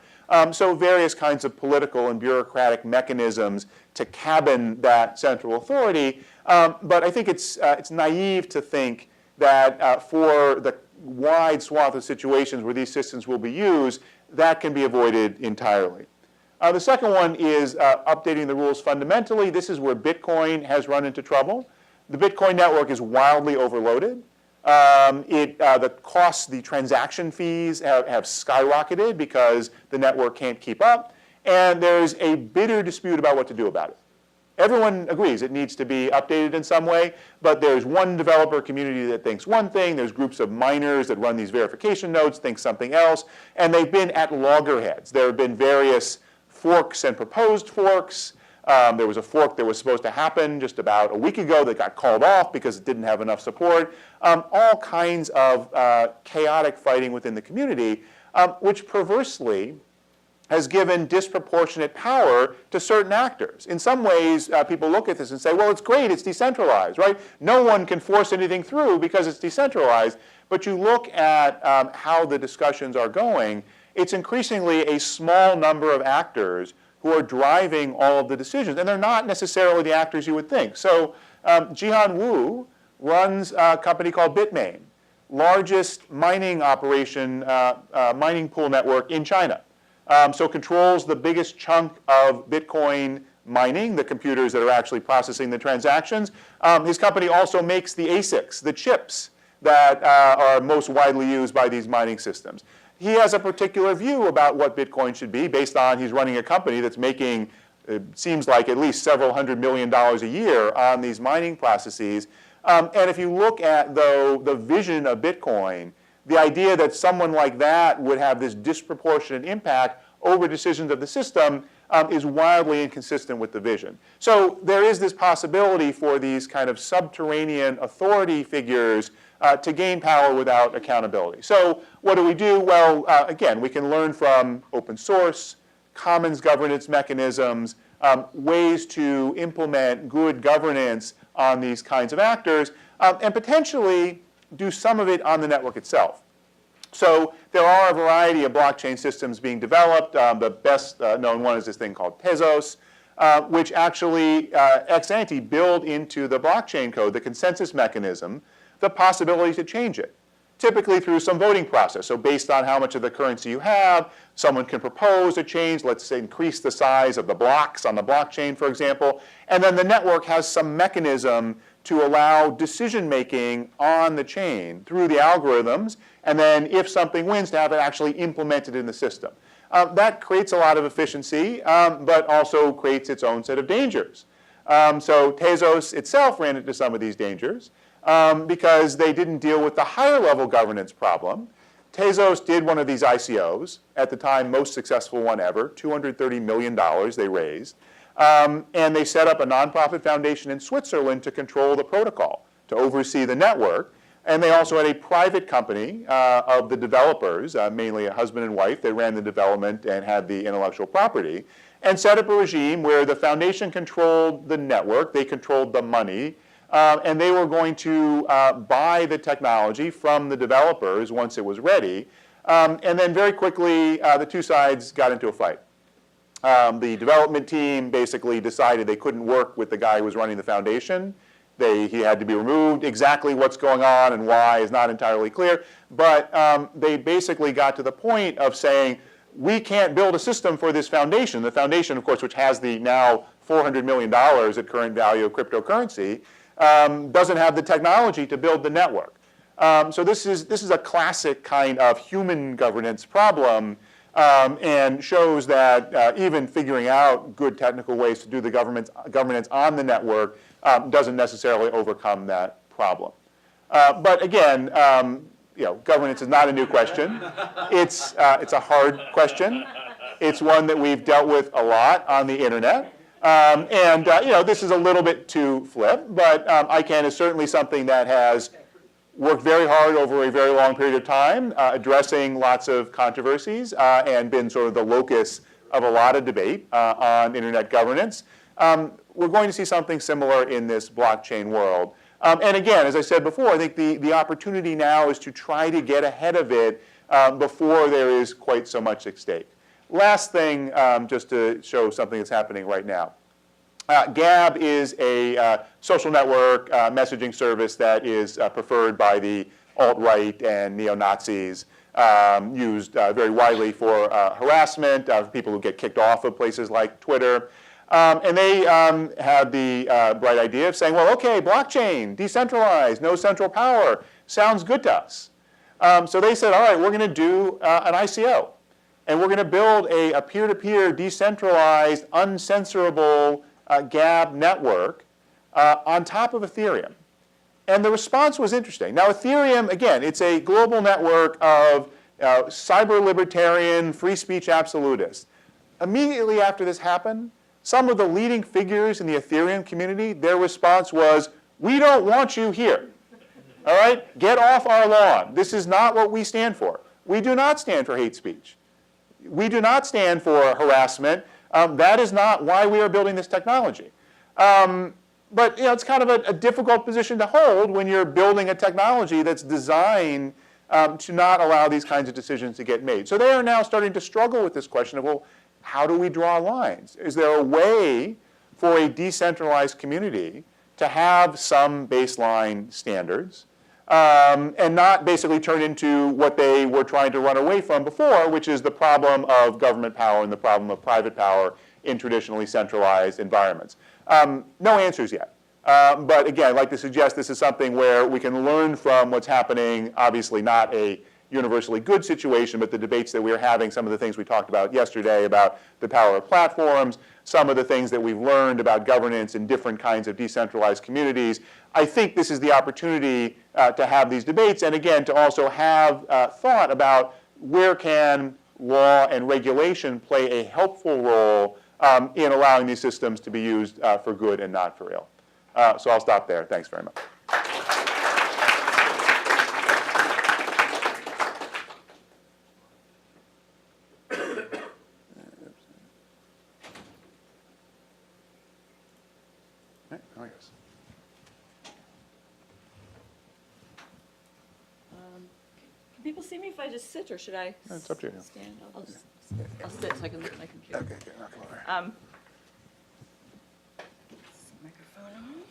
So various kinds of political and bureaucratic mechanisms to cabin that central authority. But I think it's naive to think that for the wide swath of situations where these systems will be used, that can be avoided entirely. The second one is updating the rules fundamentally. This is where Bitcoin has run into trouble. The Bitcoin network is wildly overloaded. The costs, the transaction fees have skyrocketed because the network can't keep up. And there's a bitter dispute about what to do about it. Everyone agrees it needs to be updated in some way, but there's one developer community that thinks one thing, there's groups of miners that run these verification nodes think something else, and they've been at loggerheads. There have been various forks and proposed forks. There was a fork that was supposed to happen just about a week ago that got called off because it didn't have enough support. All kinds of chaotic fighting within the community, which perversely has given disproportionate power to certain actors. In some ways, people look at this and say, well, it's great, it's decentralized, right? No one can force anything through because it's decentralized. But you look at how the discussions are going, it's increasingly a small number of actors who are driving all of the decisions. And they're not necessarily the actors you would think. So Jihan Wu runs a company called Bitmain, largest mining operation, mining pool network in China. So controls the biggest chunk of Bitcoin mining, the computers that are actually processing the transactions. His company also makes the ASICs, the chips that are most widely used by these mining systems. He has a particular view about what Bitcoin should be based on he's running a company that's making, it seems like, at least several $100 million a year on these mining processes. And if you look at, though, the vision of Bitcoin, the idea that someone like that would have this disproportionate impact over decisions of the system is wildly inconsistent with the vision. So there is this possibility for these kind of subterranean authority figures to gain power without accountability. So what do? Well, again, we can learn from open source, commons governance mechanisms, ways to implement good governance on these kinds of actors, and potentially do some of it on the network itself. So there are a variety of blockchain systems being developed. The best known one is this thing called Tezos, which actually ex ante build into the blockchain code, the consensus mechanism, the possibility to change it, typically through some voting process. So based on how much of the currency you have, someone can propose a change, let's say increase the size of the blocks on the blockchain, for example, and then the network has some mechanism to allow decision-making on the chain through the algorithms, and then if something wins, to have it actually implemented in the system. That creates a lot of efficiency, but also creates its own set of dangers. So Tezos itself ran into some of these dangers because they didn't deal with the higher level governance problem. Tezos did one of these ICOs, at the time most successful one ever, $230 million they raised. And they set up a nonprofit foundation in Switzerland to control the protocol, to oversee the network. And they also had a private company of the developers, mainly a husband and wife. They ran the development and had the intellectual property, and set up a regime where the foundation controlled the network, they controlled the money, and they were going to buy the technology from the developers once it was ready. And then very quickly, the two sides got into a fight. The development team basically decided they couldn't work with the guy who was running the foundation. He had to be removed. Exactly what's going on and why is not entirely clear. But they basically got to the point of saying, we can't build a system for this foundation. The foundation, of course, which has the now $400 million at current value of cryptocurrency, doesn't have the technology to build the network. So this is a classic kind of human governance problem. And shows that even figuring out good technical ways to do the governance on the network doesn't necessarily overcome that problem. But again, governance is not a new question. It's a hard question. It's one that we've dealt with a lot on the internet. This is a little bit too flip, but ICANN is certainly something that has worked very hard over a very long period of time, addressing lots of controversies and been sort of the locus of a lot of debate on internet governance. We're going to see something similar in this blockchain world. And again, as I said before, I think the opportunity now is to try to get ahead of it before there is quite so much at stake. Last thing, just to show something that's happening right now. Gab is a social network messaging service that is preferred by the alt-right and neo-Nazis, used very widely for harassment of people who get kicked off of places like Twitter. And they had the bright idea of saying, well, okay, blockchain, decentralized, no central power, sounds good to us. So they said, all right, we're going to do an ICO. And we're going to build a peer-to-peer, decentralized, uncensorable GAB network on top of Ethereum. And the response was interesting. Now, Ethereum, again, it's a global network of cyber libertarian, free speech absolutists. Immediately after this happened, some of the leading figures in the Ethereum community, their response was, we don't want you here. All right? Get off our lawn. This is not what we stand for. We do not stand for hate speech. We do not stand for harassment. That is not why we are building this technology. But it's kind of a difficult position to hold when you're building a technology that's designed to not allow these kinds of decisions to get made. So they are now starting to struggle with this question of, well, how do we draw lines? Is there a way for a decentralized community to have some baseline standards and not basically turn into what they were trying to run away from before, which is the problem of government power and the problem of private power in traditionally centralized environments? No answers yet. But again, I'd like to suggest this is something where we can learn from what's happening, obviously not a universally good situation, but the debates that we're having, some of the things we talked about yesterday about the power of platforms, some of the things that we've learned about governance in different kinds of decentralized communities. I think this is the opportunity to have these debates, and again, to also have thought about where can law and regulation play a helpful role in allowing these systems to be used for good and not for ill. So I'll stop there. Thanks very much. Can people see me if I just sit, or should I It's up to you. stand? I'll sit so I can look at my computer. Okay, good. Knock it over. Microphone on.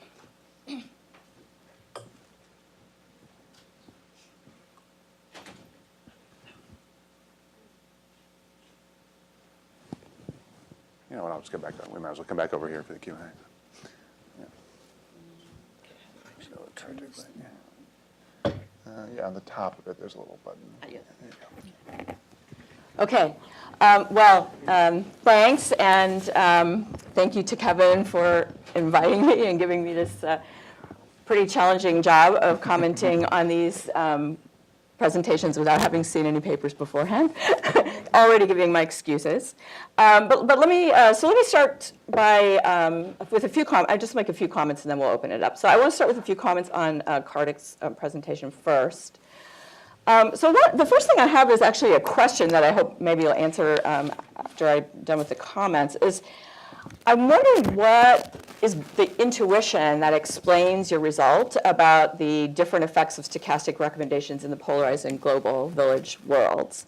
You know what, I'll just come back. We might as well come back over here for the Q&A. Yeah. So turn it right, yeah, on the top of it, there's a little button. Yes. There you go. Okay. Thanks, and thank you to Kevin for inviting me and giving me this pretty challenging job of commenting on these presentations without having seen any papers beforehand. Already giving my excuses. But let me start by with a few comments. I just make a few comments and then we'll open it up. So I want to start with a few comments on Kartik's presentation first. The first thing I have is actually a question that I hope maybe you'll answer after I'm done with the comments. Is I'm wondering what is the intuition that explains your result about the different effects of stochastic recommendations in the polarized and global village worlds.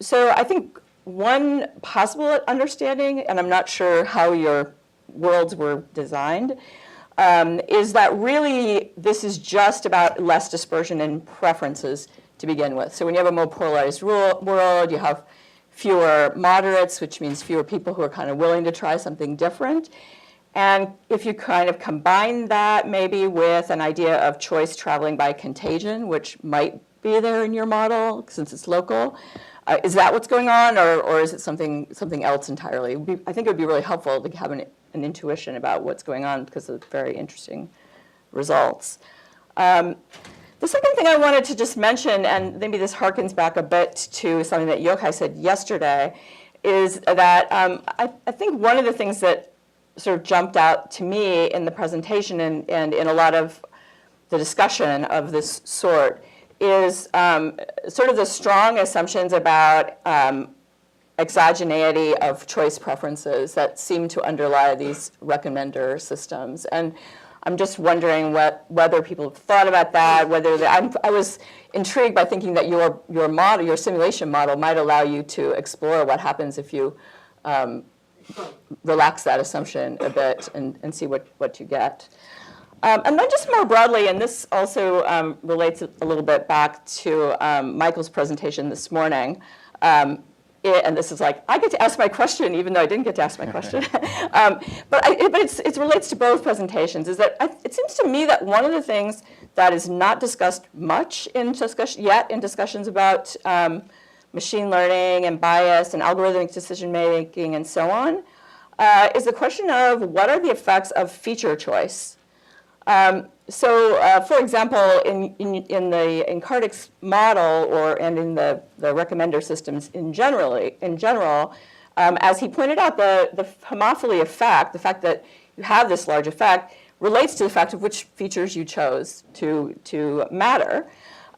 So I think one possible understanding, and I'm not sure how your worlds were designed, is that really this is just about less dispersion in preferences to begin with. So when you have a more polarized world, you have fewer moderates, which means fewer people who are kind of willing to try something different. And if you kind of combine that maybe with an idea of choice traveling by contagion, which might be there in your model since it's local, is that what's going on, or is it something else entirely? I think it would be really helpful to have an intuition about what's going on because of very interesting results. The second thing I wanted to just mention, and maybe this harkens back a bit to something that Yochai said yesterday, is that I think one of the things that sort of jumped out to me in the presentation and in a lot of the discussion of this sort is sort of the strong assumptions about exogeneity of choice preferences that seem to underlie these recommender systems. And I'm just wondering whether people have thought about that, I was intrigued by thinking that your model, your simulation model, might allow you to explore what happens if you relax that assumption a bit and see what you get. And then just more broadly, and this also relates a little bit back to Michael's presentation this morning, and this is like, I get to ask my question even though I didn't get to ask my question. But it relates to both presentations, is that it seems to me that one of the things that is not discussed much in discussions about machine learning and bias and algorithmic decision making and so on, is the question of what are the effects of feature choice. For example, in Kartik's model, and in the recommender systems in general, as he pointed out, the homophily effect, the fact that you have this large effect, relates to the fact of which features you chose to matter.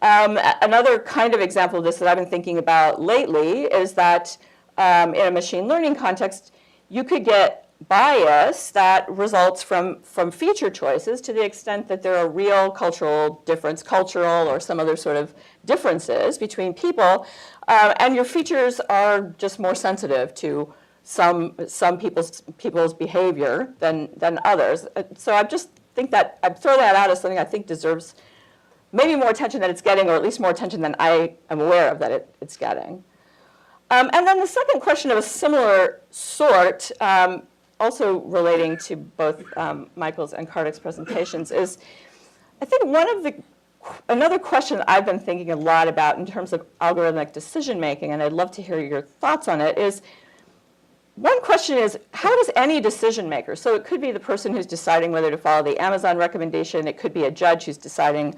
Another kind of example of this that I've been thinking about lately is that in a machine learning context, you could get bias that results from feature choices to the extent that there are real cultural or some other sort of differences between people, and your features are just more sensitive to some people's behavior than others. So I just think that I'd throw that out as something I think deserves maybe more attention than it's getting, or at least more attention than I am aware of that it's getting. And then the second question of a similar sort, also relating to both Michael's and Kartik's presentations, is I think another question I've been thinking a lot about in terms of algorithmic decision making, and I'd love to hear your thoughts on it, is one question is, how does any decision maker, so it could be the person who's deciding whether to follow the Amazon recommendation, it could be a judge who's deciding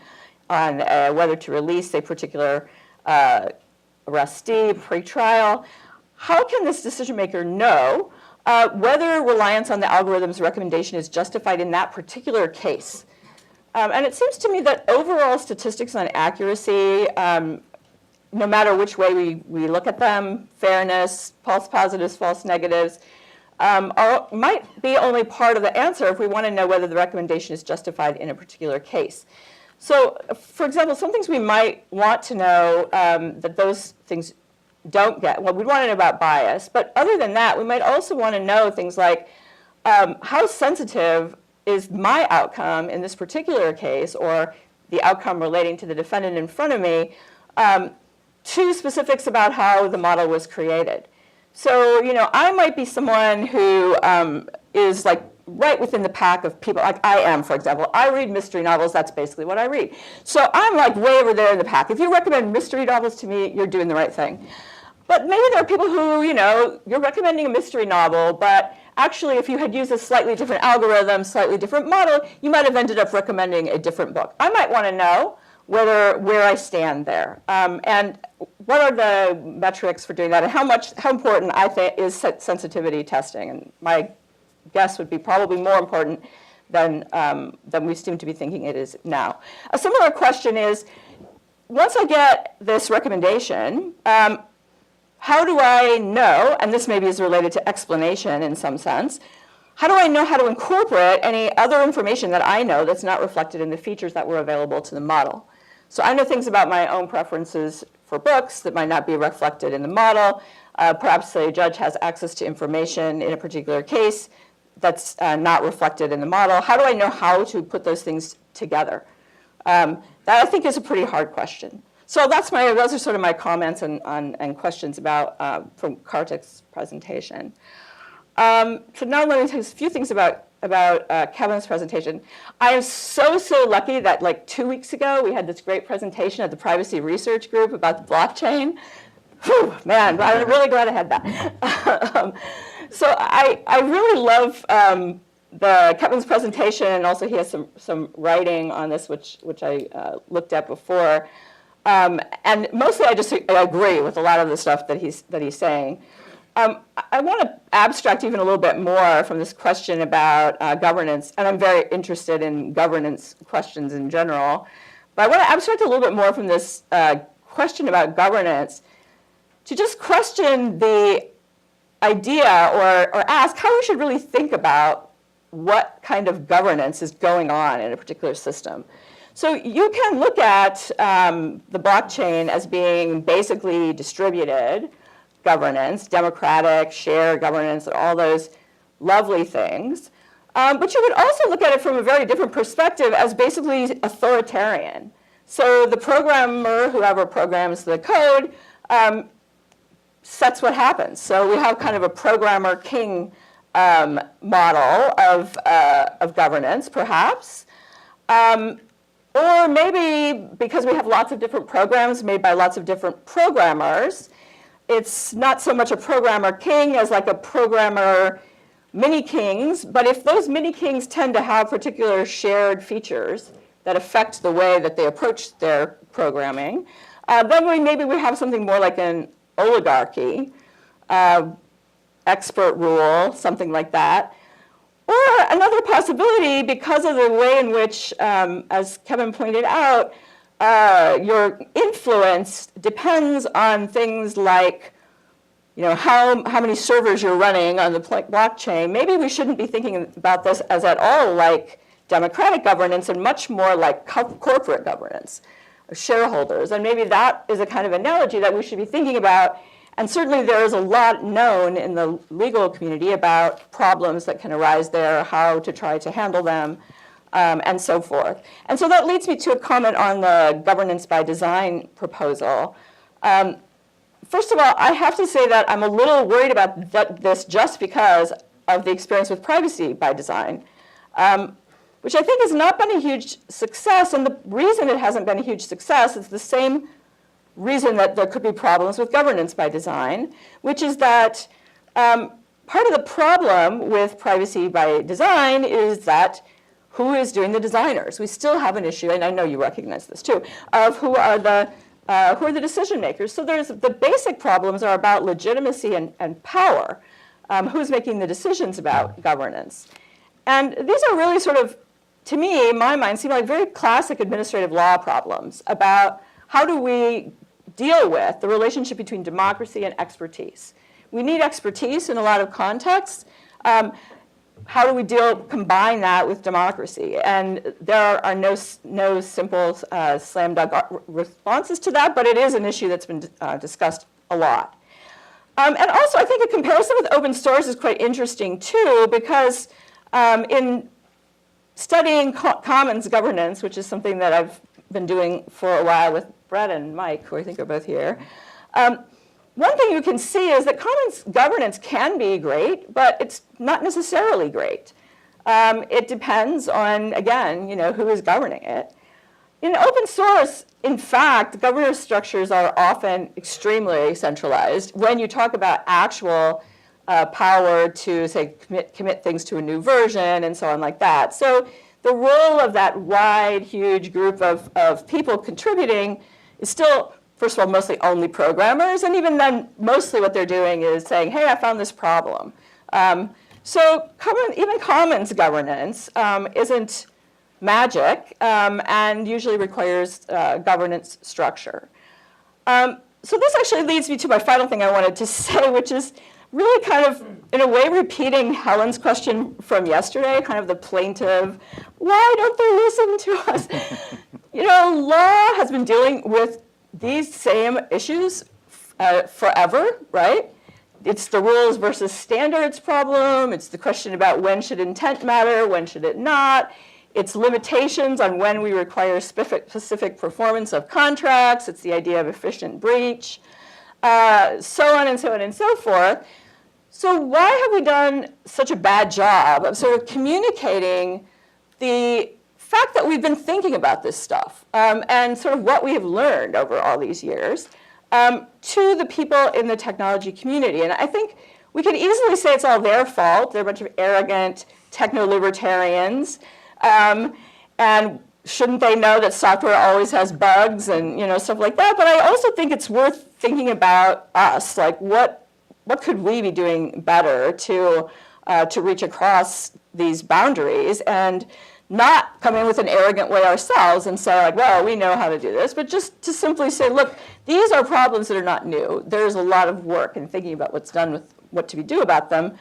on whether to release a particular arrestee pre-trial, how can this decision maker know whether reliance on the algorithm's recommendation is justified in that particular case? And it seems to me that overall statistics on accuracy, no matter which way we look at them, fairness, false positives, false negatives, might be only part of the answer if we want to know whether the recommendation is justified in a particular case. So, for example, some things we might want to know that those things don't get. Well, we'd want to know about bias, but other than that, we might also want to know things like how sensitive is my outcome in this particular case, or the outcome relating to the defendant in front of me, to specifics about how the model was created. So, I might be someone who is like right within the pack of people, like I am, for example. I read mystery novels, that's basically what I read. So I'm like way over there in the pack. If you recommend mystery novels to me, you're doing the right thing. But maybe there are people who, you're recommending a mystery novel, but actually if you had used a slightly different algorithm, slightly different model, you might have ended up recommending a different book. I might want to know where I stand there. And what are the metrics for doing that, and how important I think is sensitivity testing? And my guess would be probably more important than we seem to be thinking it is now. A similar question is, once I get this recommendation, how do I know, and this maybe is related to explanation in some sense, how do I know how to incorporate any other information that I know that's not reflected in the features that were available to the model? So I know things about my own preferences for books that might not be reflected in the model. Perhaps a judge has access to information in a particular case that's not reflected in the model. How do I know how to put those things together? That I think is a pretty hard question. So those are sort of my comments and questions about from Kartik's presentation. So now let me tell you a few things about Kevin's presentation. I am so lucky that like 2 weeks ago we had this great presentation at the Privacy Research Group about the blockchain. Whew, man, I'm really glad I had that. So I really love Kevin's presentation, and also he has some writing on this, which I looked at before. And mostly I agree with a lot of the stuff that he's saying. I want to abstract even a little bit more from this question about governance, and I'm very interested in governance questions in general. But I want to abstract a little bit more from this question about governance to just question the idea or ask how we should really think about what kind of governance is going on in a particular system. So you can look at the blockchain as being basically distributed governance, democratic, shared governance, all those lovely things. But you could also look at it from a very different perspective as basically authoritarian. So the programmer, whoever programs the code, sets what happens. So we have kind of a programmer king model of governance, perhaps. Or maybe because we have lots of different programs made by lots of different programmers, it's not so much a programmer king as like a programmer mini kings, but if those mini kings tend to have particular shared features that affect the way that they approach their programming, then maybe we have something more like an oligarchy, expert rule, something like that. Or another possibility, because of the way in which, as Kevin pointed out, your influence depends on things like, how many servers you're running on the blockchain. Maybe we shouldn't be thinking about this as at all like democratic governance and much more like corporate governance of shareholders. And maybe that is a kind of analogy that we should be thinking about. And certainly there is a lot known in the legal community about problems that can arise there, how to try to handle them, and so forth. And so that leads me to a comment on the governance by design proposal. First of all, I have to say that I'm a little worried about this just because of the experience with privacy by design, which I think has not been a huge success. And the reason it hasn't been a huge success is the same reason that there could be problems with governance by design, which is that part of the problem with privacy by design is that who is doing the designers? We still have an issue, and I know you recognize this too, of who are the decision makers. So the basic problems are about legitimacy and power. Who's making the decisions about governance? And these are really sort of, to me, in my mind, seem like very classic administrative law problems about how do we deal with the relationship between democracy and expertise. We need expertise in a lot of contexts. How do we combine that with democracy? And there are no simple slam dunk responses to that, but it is an issue that's been discussed a lot. And also, I think a comparison with open source is quite interesting too, because in studying commons governance, which is something that I've been doing for a while with Brett and Mike, who I think are both here, one thing you can see is that commons governance can be great, but it's not necessarily great. It depends on, again, who is governing it. In open source, in fact, governance structures are often extremely centralized. When you talk about actual power to, say, commit things to a new version and so on like that. So the role of that wide, huge group of people contributing is still, first of all, mostly only programmers, and even then, mostly what they're doing is saying, hey, I found this problem. So even commons governance isn't magic and usually requires governance structure. So this actually leads me to my final thing I wanted to say, which is really kind of, in a way, repeating Helen's question from yesterday, kind of the plaintive, why don't they listen to us? Law has been dealing with these same issues forever, right? It's the rules versus standards problem. It's the question about when should intent matter, when should it not. It's limitations on when we require specific performance of contracts. It's the idea of efficient breach, so on and so on and so forth. So why have we done such a bad job of sort of communicating the fact that we've been thinking about this stuff and sort of what we have learned over all these years to the people in the technology community? And I think we could easily say it's all their fault. They're a bunch of arrogant techno-libertarians. And shouldn't they know that software always has bugs and stuff like that? But I also think it's worth thinking about us, like what could we be doing better to reach across these boundaries and not come in with an arrogant way ourselves and say, like, well, we know how to do this, but just to simply say, look, these are problems that are not new. There's a lot of work in thinking about what's done with what to do about them.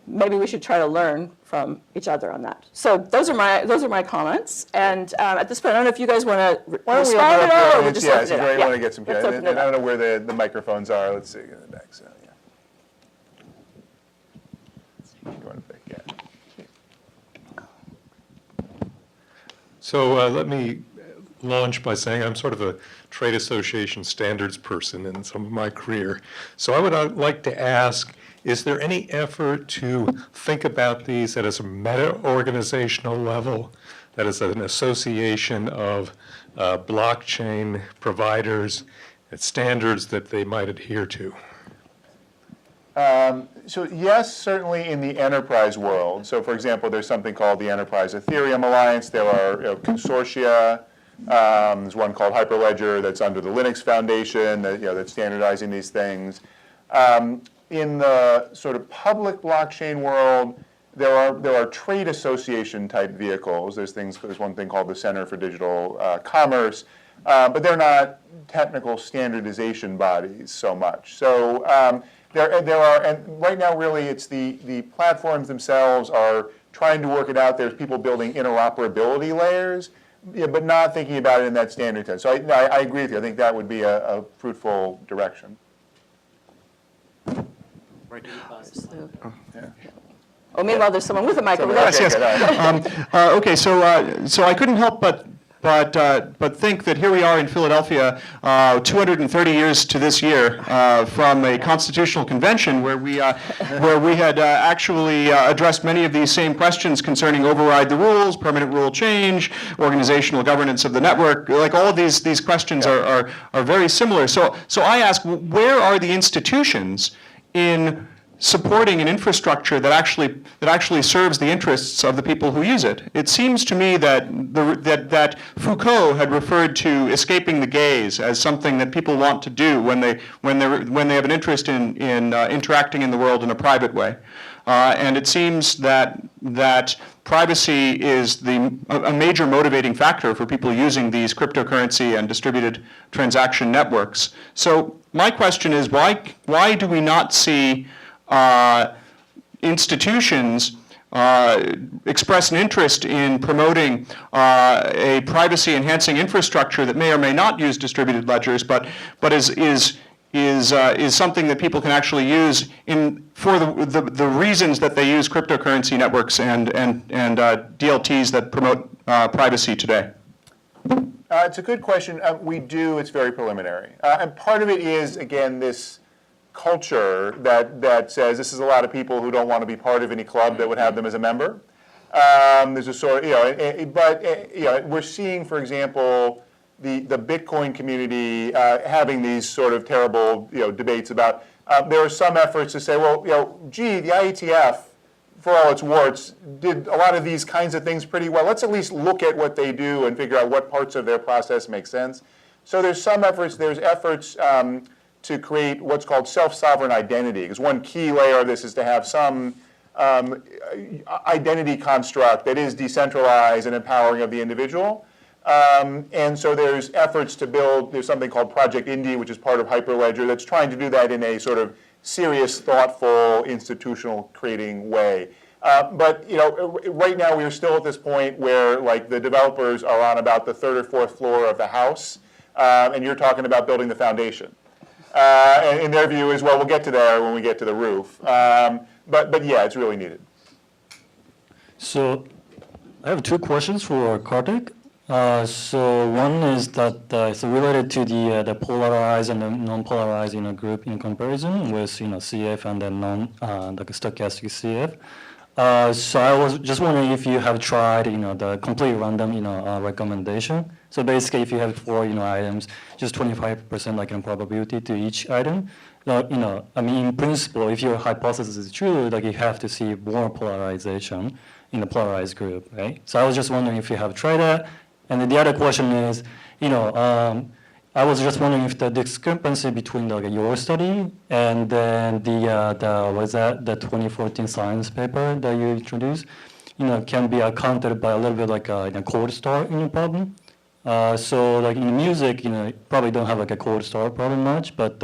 Maybe we should try to learn from each other on that. So those are my comments. And at this point, I don't know if you guys want to respond at all, or we'll just open it up. I want to get some. Let's open it I up. don't know where the microphones are. Let's see in the back. So yeah. You want to pick? Yeah. So let me launch by saying I'm sort of a trade association standards person in some of my career. So I would like to ask, is there any effort to think about these at a meta-organizational level, that is an association of blockchain providers and standards that they might adhere to? So yes, certainly in the enterprise world. So for example, there's something called the Enterprise Ethereum Alliance. There are consortia. There's one called Hyperledger that's under the Linux Foundation that's standardizing these things. In the sort of public blockchain world, there are trade association type vehicles. There's one thing called the Center for Digital Commerce, but they're not technical standardization bodies so much. So there are, and right now really it's the platforms themselves are trying to work it out. There's people building interoperability layers, but not thinking about it in that standard sense. So I agree with you. I think that would be a fruitful direction. Oh, meanwhile, there's someone with a mic over there. Yes. Okay, so I couldn't help but think that here we are in Philadelphia, 230 years to this year from a constitutional convention where we had actually addressed many of these same questions concerning override the rules, permanent rule change, organizational governance of the network. Like all of these questions are very similar. So I ask, where are the institutions in supporting an infrastructure that actually serves the interests of the people who use it? It seems to me that Foucault had referred to escaping the gaze as something that people want to do when they have an interest in interacting in the world in a private way. And it seems that privacy is a major motivating factor for people using these cryptocurrency and distributed transaction networks. So my question is, why do we not see institutions express an interest in promoting a privacy-enhancing infrastructure that may or may not use distributed ledgers, but is something that people can actually use for the reasons that they use cryptocurrency networks and DLTs that promote privacy today? It's a good question. We do. It's very preliminary, and part of it is again this culture that says this is a lot of people who don't want to be part of any club that would have them as a member. There's a sort of, but we're seeing, for example, the Bitcoin community having these sort of terrible debates about. There are some efforts to say, well, gee, the IETF, for all its warts, did a lot of these kinds of things pretty well. Let's at least look at what they do and figure out what parts of their process make sense. So there's some efforts. There's efforts to create what's called self-sovereign identity, because one key layer of this is to have some identity construct that is decentralized and empowering of the individual. And so there's efforts to build, there's something called Project Indy, which is part of Hyperledger, that's trying to do that in a sort of serious, thoughtful, institutional creating way. But right now we're still at this point where like the developers are on about the third or fourth floor of the house, and you're talking about building the foundation. And their view is, well, we'll get to there when we get to the roof. But yeah, it's really needed. So I have two questions for Kartik. So one is that it's related to the polarized and the non-polarized group in comparison with CF and then like stochastic CF. So I was just wondering if you have tried the complete random recommendation. So basically, if you have 4 items, just 25% like in probability to each item. I mean, in principle, if your hypothesis is true, like you have to see more polarization in the polarized group, right? So I was just wondering if you have tried that. And then the other question is, I was just wondering if the discrepancy between your study and then the 2014 science paper that you introduced, can be accounted by a little bit like a cold start problem. So like in music, you probably don't have like a cold start problem much, but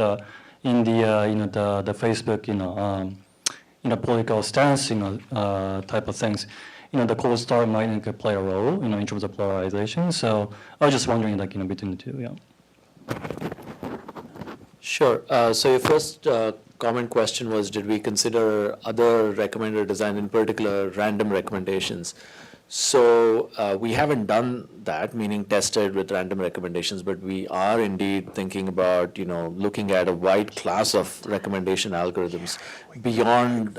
in the Facebook, political stance, type of things, the cold start might play a role, in terms of polarization. So I was just wondering, like, between the two, yeah. Sure. So your first comment question was, did we consider other recommender design, in particular random recommendations? So we haven't done that, meaning tested with random recommendations, but we are indeed thinking about, looking at a wide class of recommendation algorithms beyond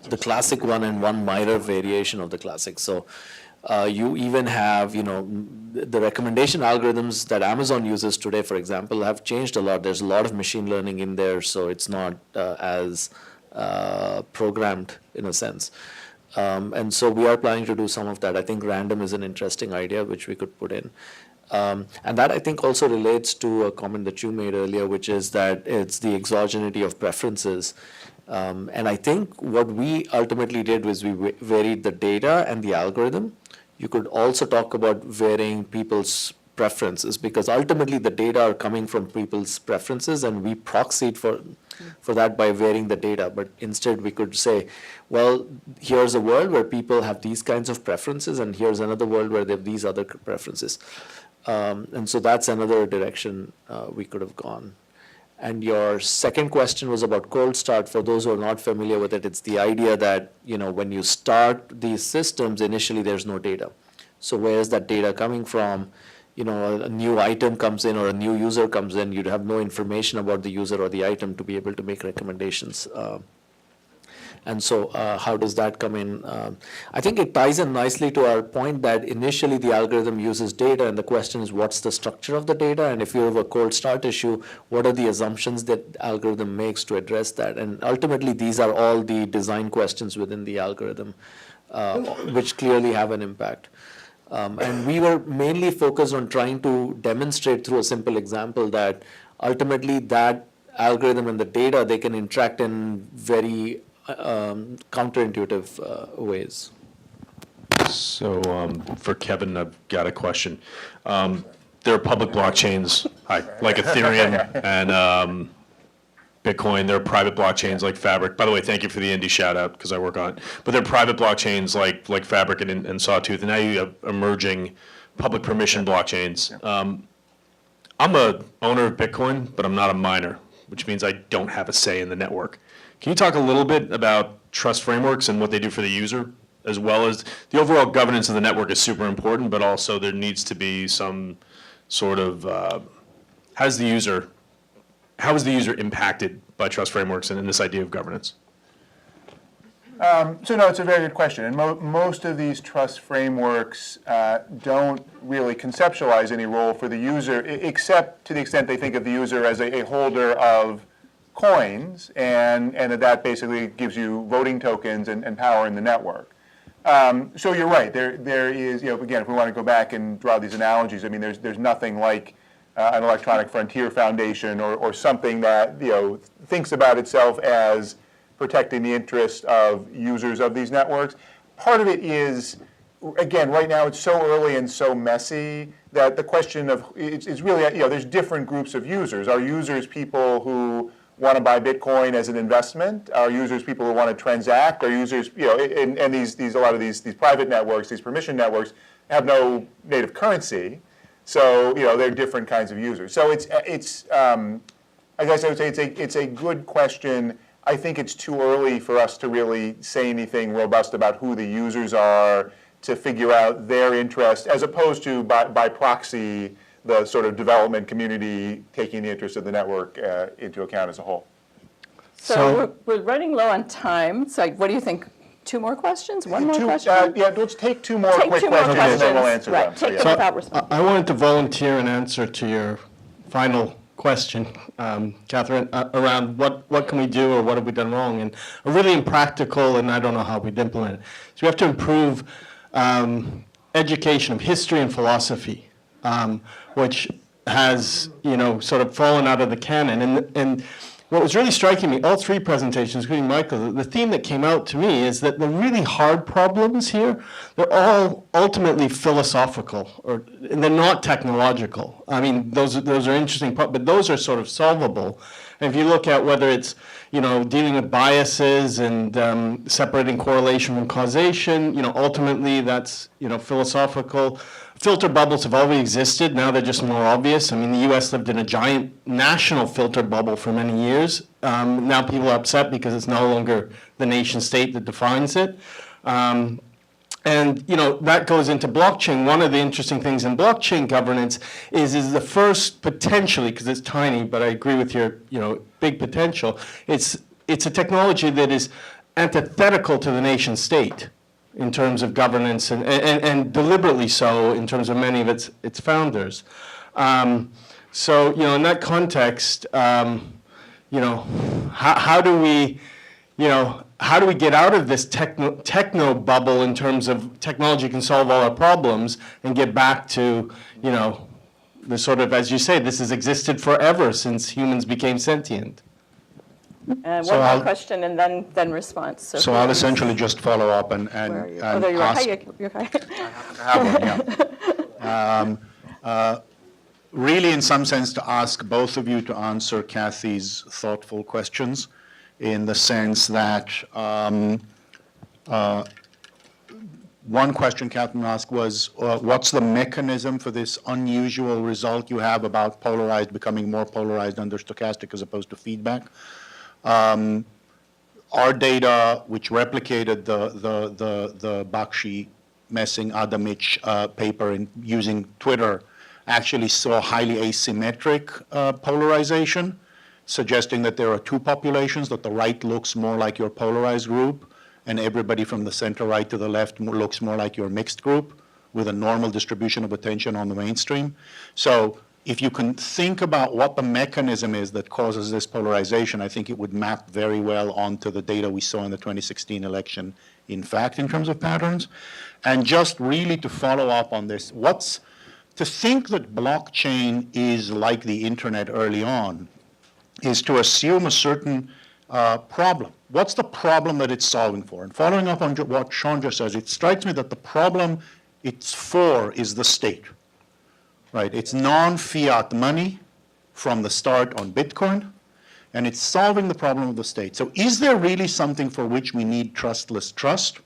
the classic one and one minor variation of the classic. So you even have, the recommendation algorithms that Amazon uses today, for example, have changed a lot. There's a lot of machine learning in there, so it's not as programmed in a sense. And so we are planning to do some of that. I think random is an interesting idea which we could put in. And that I think also relates to a comment that you made earlier, which is that it's the exogeneity of preferences. And I think what we ultimately did was we varied the data and the algorithm. You could also talk about varying people's preferences, because ultimately the data are coming from people's preferences, and we proxied for that by varying the data. But instead we could say, well, here's a world where people have these kinds of preferences, and here's another world where they have these other preferences. And so that's another direction we could have gone. And your second question was about cold start. For those who are not familiar with it, it's the idea that, when you start these systems, initially there's no data. So where is that data coming from? A new item comes in or a new user comes in, you'd have no information about the user or the item to be able to make recommendations. And so how does that come in? I think it ties in nicely to our point that initially the algorithm uses data, and the question is, what's the structure of the data? And if you have a cold start issue, what are the assumptions that the algorithm makes to address that? And ultimately, these are all the design questions within the algorithm, which clearly have an impact. And we were mainly focused on trying to demonstrate through a simple example that ultimately that algorithm and the data, they can interact in very counterintuitive ways. So for Kevin, I've got a question. There are public blockchains like Ethereum and Bitcoin. There are private blockchains like Fabric. By the way, thank you for the indie shout out because I work on it. But there are private blockchains like Fabric and Sawtooth, and now you have emerging public permission blockchains. I'm a owner of Bitcoin, but I'm not a miner, which means I don't have a say in the network. Can you talk a little bit about trust frameworks and what they do for the user, as well as the overall governance of the network is super important, but also there needs to be some sort of, how is the user impacted by trust frameworks and in this idea of governance? So no, it's a very good question. And most of these trust frameworks don't really conceptualize any role for the user, except to the extent they think of the user as a holder of coins, and that basically gives you voting tokens and power in the network. So you're right. There is, again, if we want to go back and draw these analogies, I mean, there's nothing like an electronic frontier foundation or something that thinks about itself as protecting the interest of users of these networks. Part of it is, again, right now it's so early and so messy that the question of it's really there's different groups of users. Are users people who want to buy Bitcoin as an investment? Are users people who want to transact? Are users, and these a lot of these private networks, these permission networks, have no native currency, so they're different kinds of users. So it's I guess I would say it's a good question. I think it's too early for us to really say anything robust about who the users are to figure out their interest, as opposed to by proxy the sort of development community taking the interest of the network into account as a whole. So we're running low on time. So what do you think? 2 more questions? One more question? Yeah, let's take 2 more Take quick 2 more questions and then we'll answer Right, them. So, take yeah. them without response. I wanted to volunteer an answer to your final question, Catherine, around what can we do or what have we done wrong, and a really impractical, and I don't know how we'd implement it. So we have to improve education of history and philosophy, which has sort of fallen out of the canon. And what was really striking me, all 3 presentations, including Michael, the theme that came out to me is that the really hard problems here, they're all ultimately philosophical, and they're not technological. I mean, those are interesting, but those are sort of solvable. And if you look at whether it's dealing with biases and separating correlation from causation, ultimately that's philosophical. Filter bubbles have always existed. Now they're just more obvious. I mean, the U.S. lived in a giant national filter bubble for many years. Now people are upset because it's no longer the nation state that defines it. And that goes into blockchain. One of the interesting things in blockchain governance is the first, potentially, because it's tiny, but I agree with your big potential. It's a technology that is antithetical to the nation state in terms of governance, and deliberately so in terms of many of its founders. So in that context, how do we how do we get out of this techno bubble in terms of technology can solve all our problems and get back to, the sort of, as you say, this has existed forever since humans became sentient. And So one more I'll- question and then response. So I'll essentially just follow up and Where are you? and Oh, there you are. ask. Hi, you're okay. I have one, yeah. Really, in some sense, to ask both of you to answer Kathy's thoughtful questions, in the sense that one question Catherine asked was, what's the mechanism for this unusual result you have about polarized becoming more polarized under stochastic as opposed to feedback? Our data, which replicated the Bakshi, Messing, Adamich paper in using Twitter, actually saw highly asymmetric polarization, suggesting that there are two populations, that the right looks more like your polarized group, and everybody from the center right to the left looks more like your mixed group, with a normal distribution of attention on the mainstream. So if you can think about what the mechanism is that causes this polarization, I think it would map very well onto the data we saw in the 2016 election, in fact, in terms of patterns. And just really to follow up on this, to think that blockchain is like the internet early on is to assume a certain problem. What's the problem that it's solving for? And following up on what Chandra says, it strikes me that the problem it's for is the state. Right? It's non-fiat money from the start on Bitcoin, and it's solving the problem of the state. So is there really something for which we need trustless trust?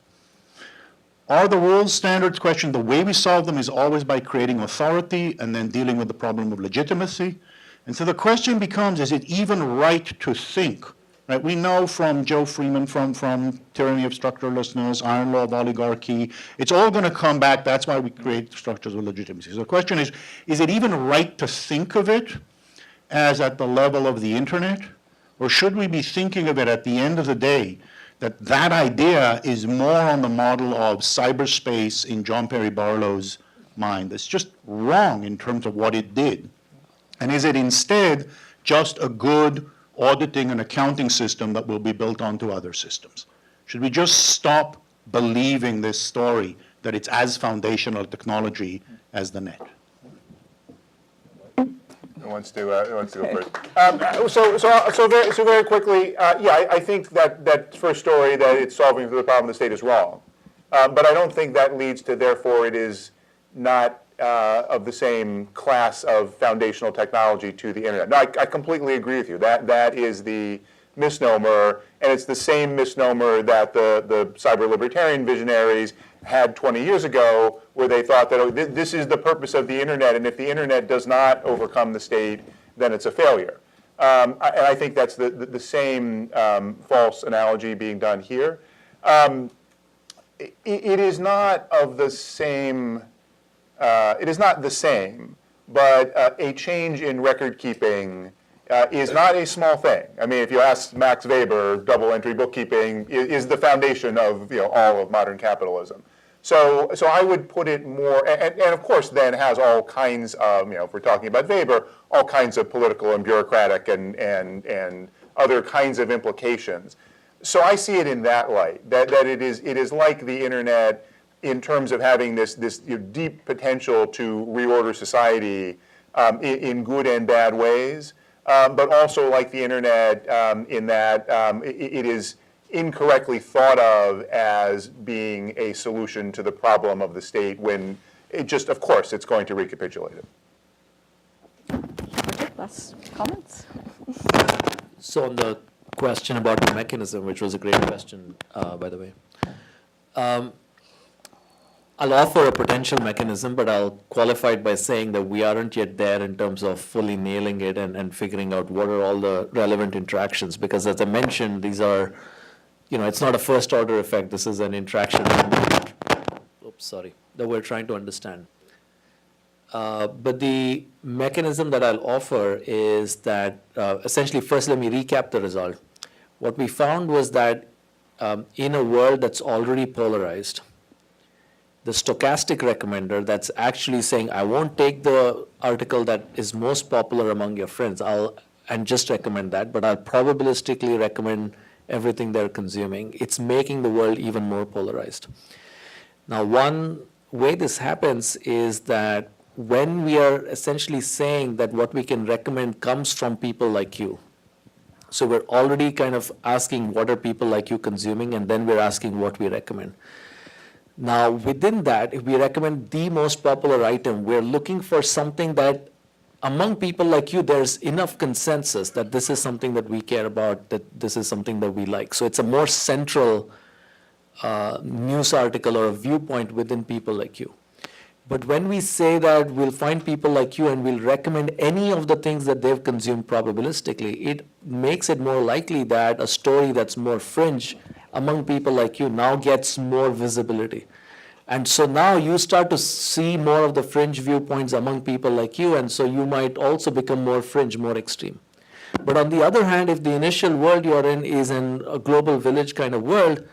Are the rules, standards question, the way we solve them is always by creating authority and then dealing with the problem of legitimacy? And so the question becomes, is it even right to think? Right? We know from Joe Freeman, from Tyranny of Structurelessness, Iron Law of Oligarchy, it's all going to come back. That's why we create structures of legitimacy. So the question is it even right to think of it as at the level of the internet? Or should we be thinking of it at the end of the day that idea is more on the model of cyberspace in John Perry Barlow's mind? It's just wrong in terms of what it did. And is it instead just a good auditing and accounting system that will be built onto other systems? Should we just stop believing this story that it's as foundational technology as the net? Who wants to go first? So very quickly, I think that first story that it's solving the problem of the state is wrong. But I don't think that leads to, therefore, it is not of the same class of foundational technology to the internet. No, I completely agree with you. That is the misnomer, and it's the same misnomer that the cyber libertarian visionaries had 20 years ago, where they thought that this is the purpose of the internet, and if the internet does not overcome the state, then it's a failure. And I think that's the same false analogy being done here. It is not of the same. It is not the same, but a change in record keeping is not a small thing. I mean, if you ask Max Weber, double-entry bookkeeping is the foundation of all of modern capitalism. So I would put it more, and of course then has all kinds of, if we're talking about Weber, all kinds of political and bureaucratic and other kinds of implications. So I see it in that light, that it is like the internet in terms of having this deep potential to reorder society in good and bad ways, but also like the internet in that it is incorrectly thought of as being a solution to the problem of the state when it just, of course, it's going to recapitulate it. Okay, last comments? So on the question about the mechanism, which was a great question, by the way, I'll offer a potential mechanism, but I'll qualify it by saying that we aren't yet there in terms of fully nailing it and figuring out what are all the relevant interactions. Because as I mentioned, these are, it's not a first order effect. This is an interaction that we're trying to understand. But the mechanism that I'll offer is that, essentially, first let me recap the result. What we found was that in a world that's already polarized, the stochastic recommender that's actually saying, I won't take the article that is most popular among your friends, and just recommend that, but I'll probabilistically recommend everything they're consuming. It's making the world even more polarized. Now, one way this happens is that when we are essentially saying that what we can recommend comes from people like you, so we're already kind of asking what are people like you consuming, and then we're asking what we recommend. Now, within that, if we recommend the most popular item, we're looking for something that among people like you, there's enough consensus that this is something that we care about, that this is something that we like. So it's a more central news article or a viewpoint within people like you. But when we say that we'll find people like you and we'll recommend any of the things that they've consumed probabilistically, it makes it more likely that a story that's more fringe among people like you now gets more visibility. And so now you start to see more of the fringe viewpoints among people like you, and so you might also become more fringe, more extreme. But on the other hand, if the initial world you're in is in a global village kind of world,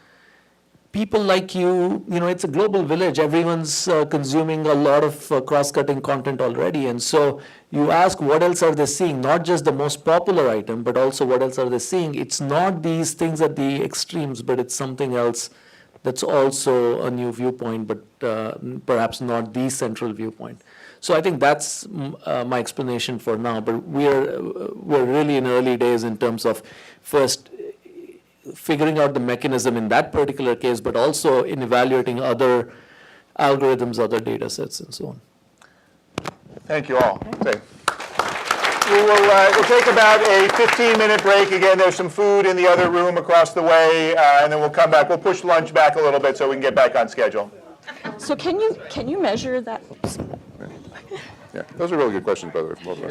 people like you, it's a global village. Everyone's consuming a lot of cross-cutting content already. And so you ask, what else are they seeing? Not just the most popular item, but also what else are they seeing? It's not these things at the extremes, but it's something else that's also a new viewpoint, but perhaps not the central viewpoint. So I think that's my explanation for now. But we're really in early days in terms of first figuring out the mechanism in that particular case, but also in evaluating other algorithms, other data sets, and so on. Thank you all. Okay. We'll take about a 15-minute break. Again, there's some food in the other room across the way, and then we'll come back. We'll push lunch back a little bit so we can get back on schedule. So can you measure that? Yeah, those are really good questions, by the way, from both of us.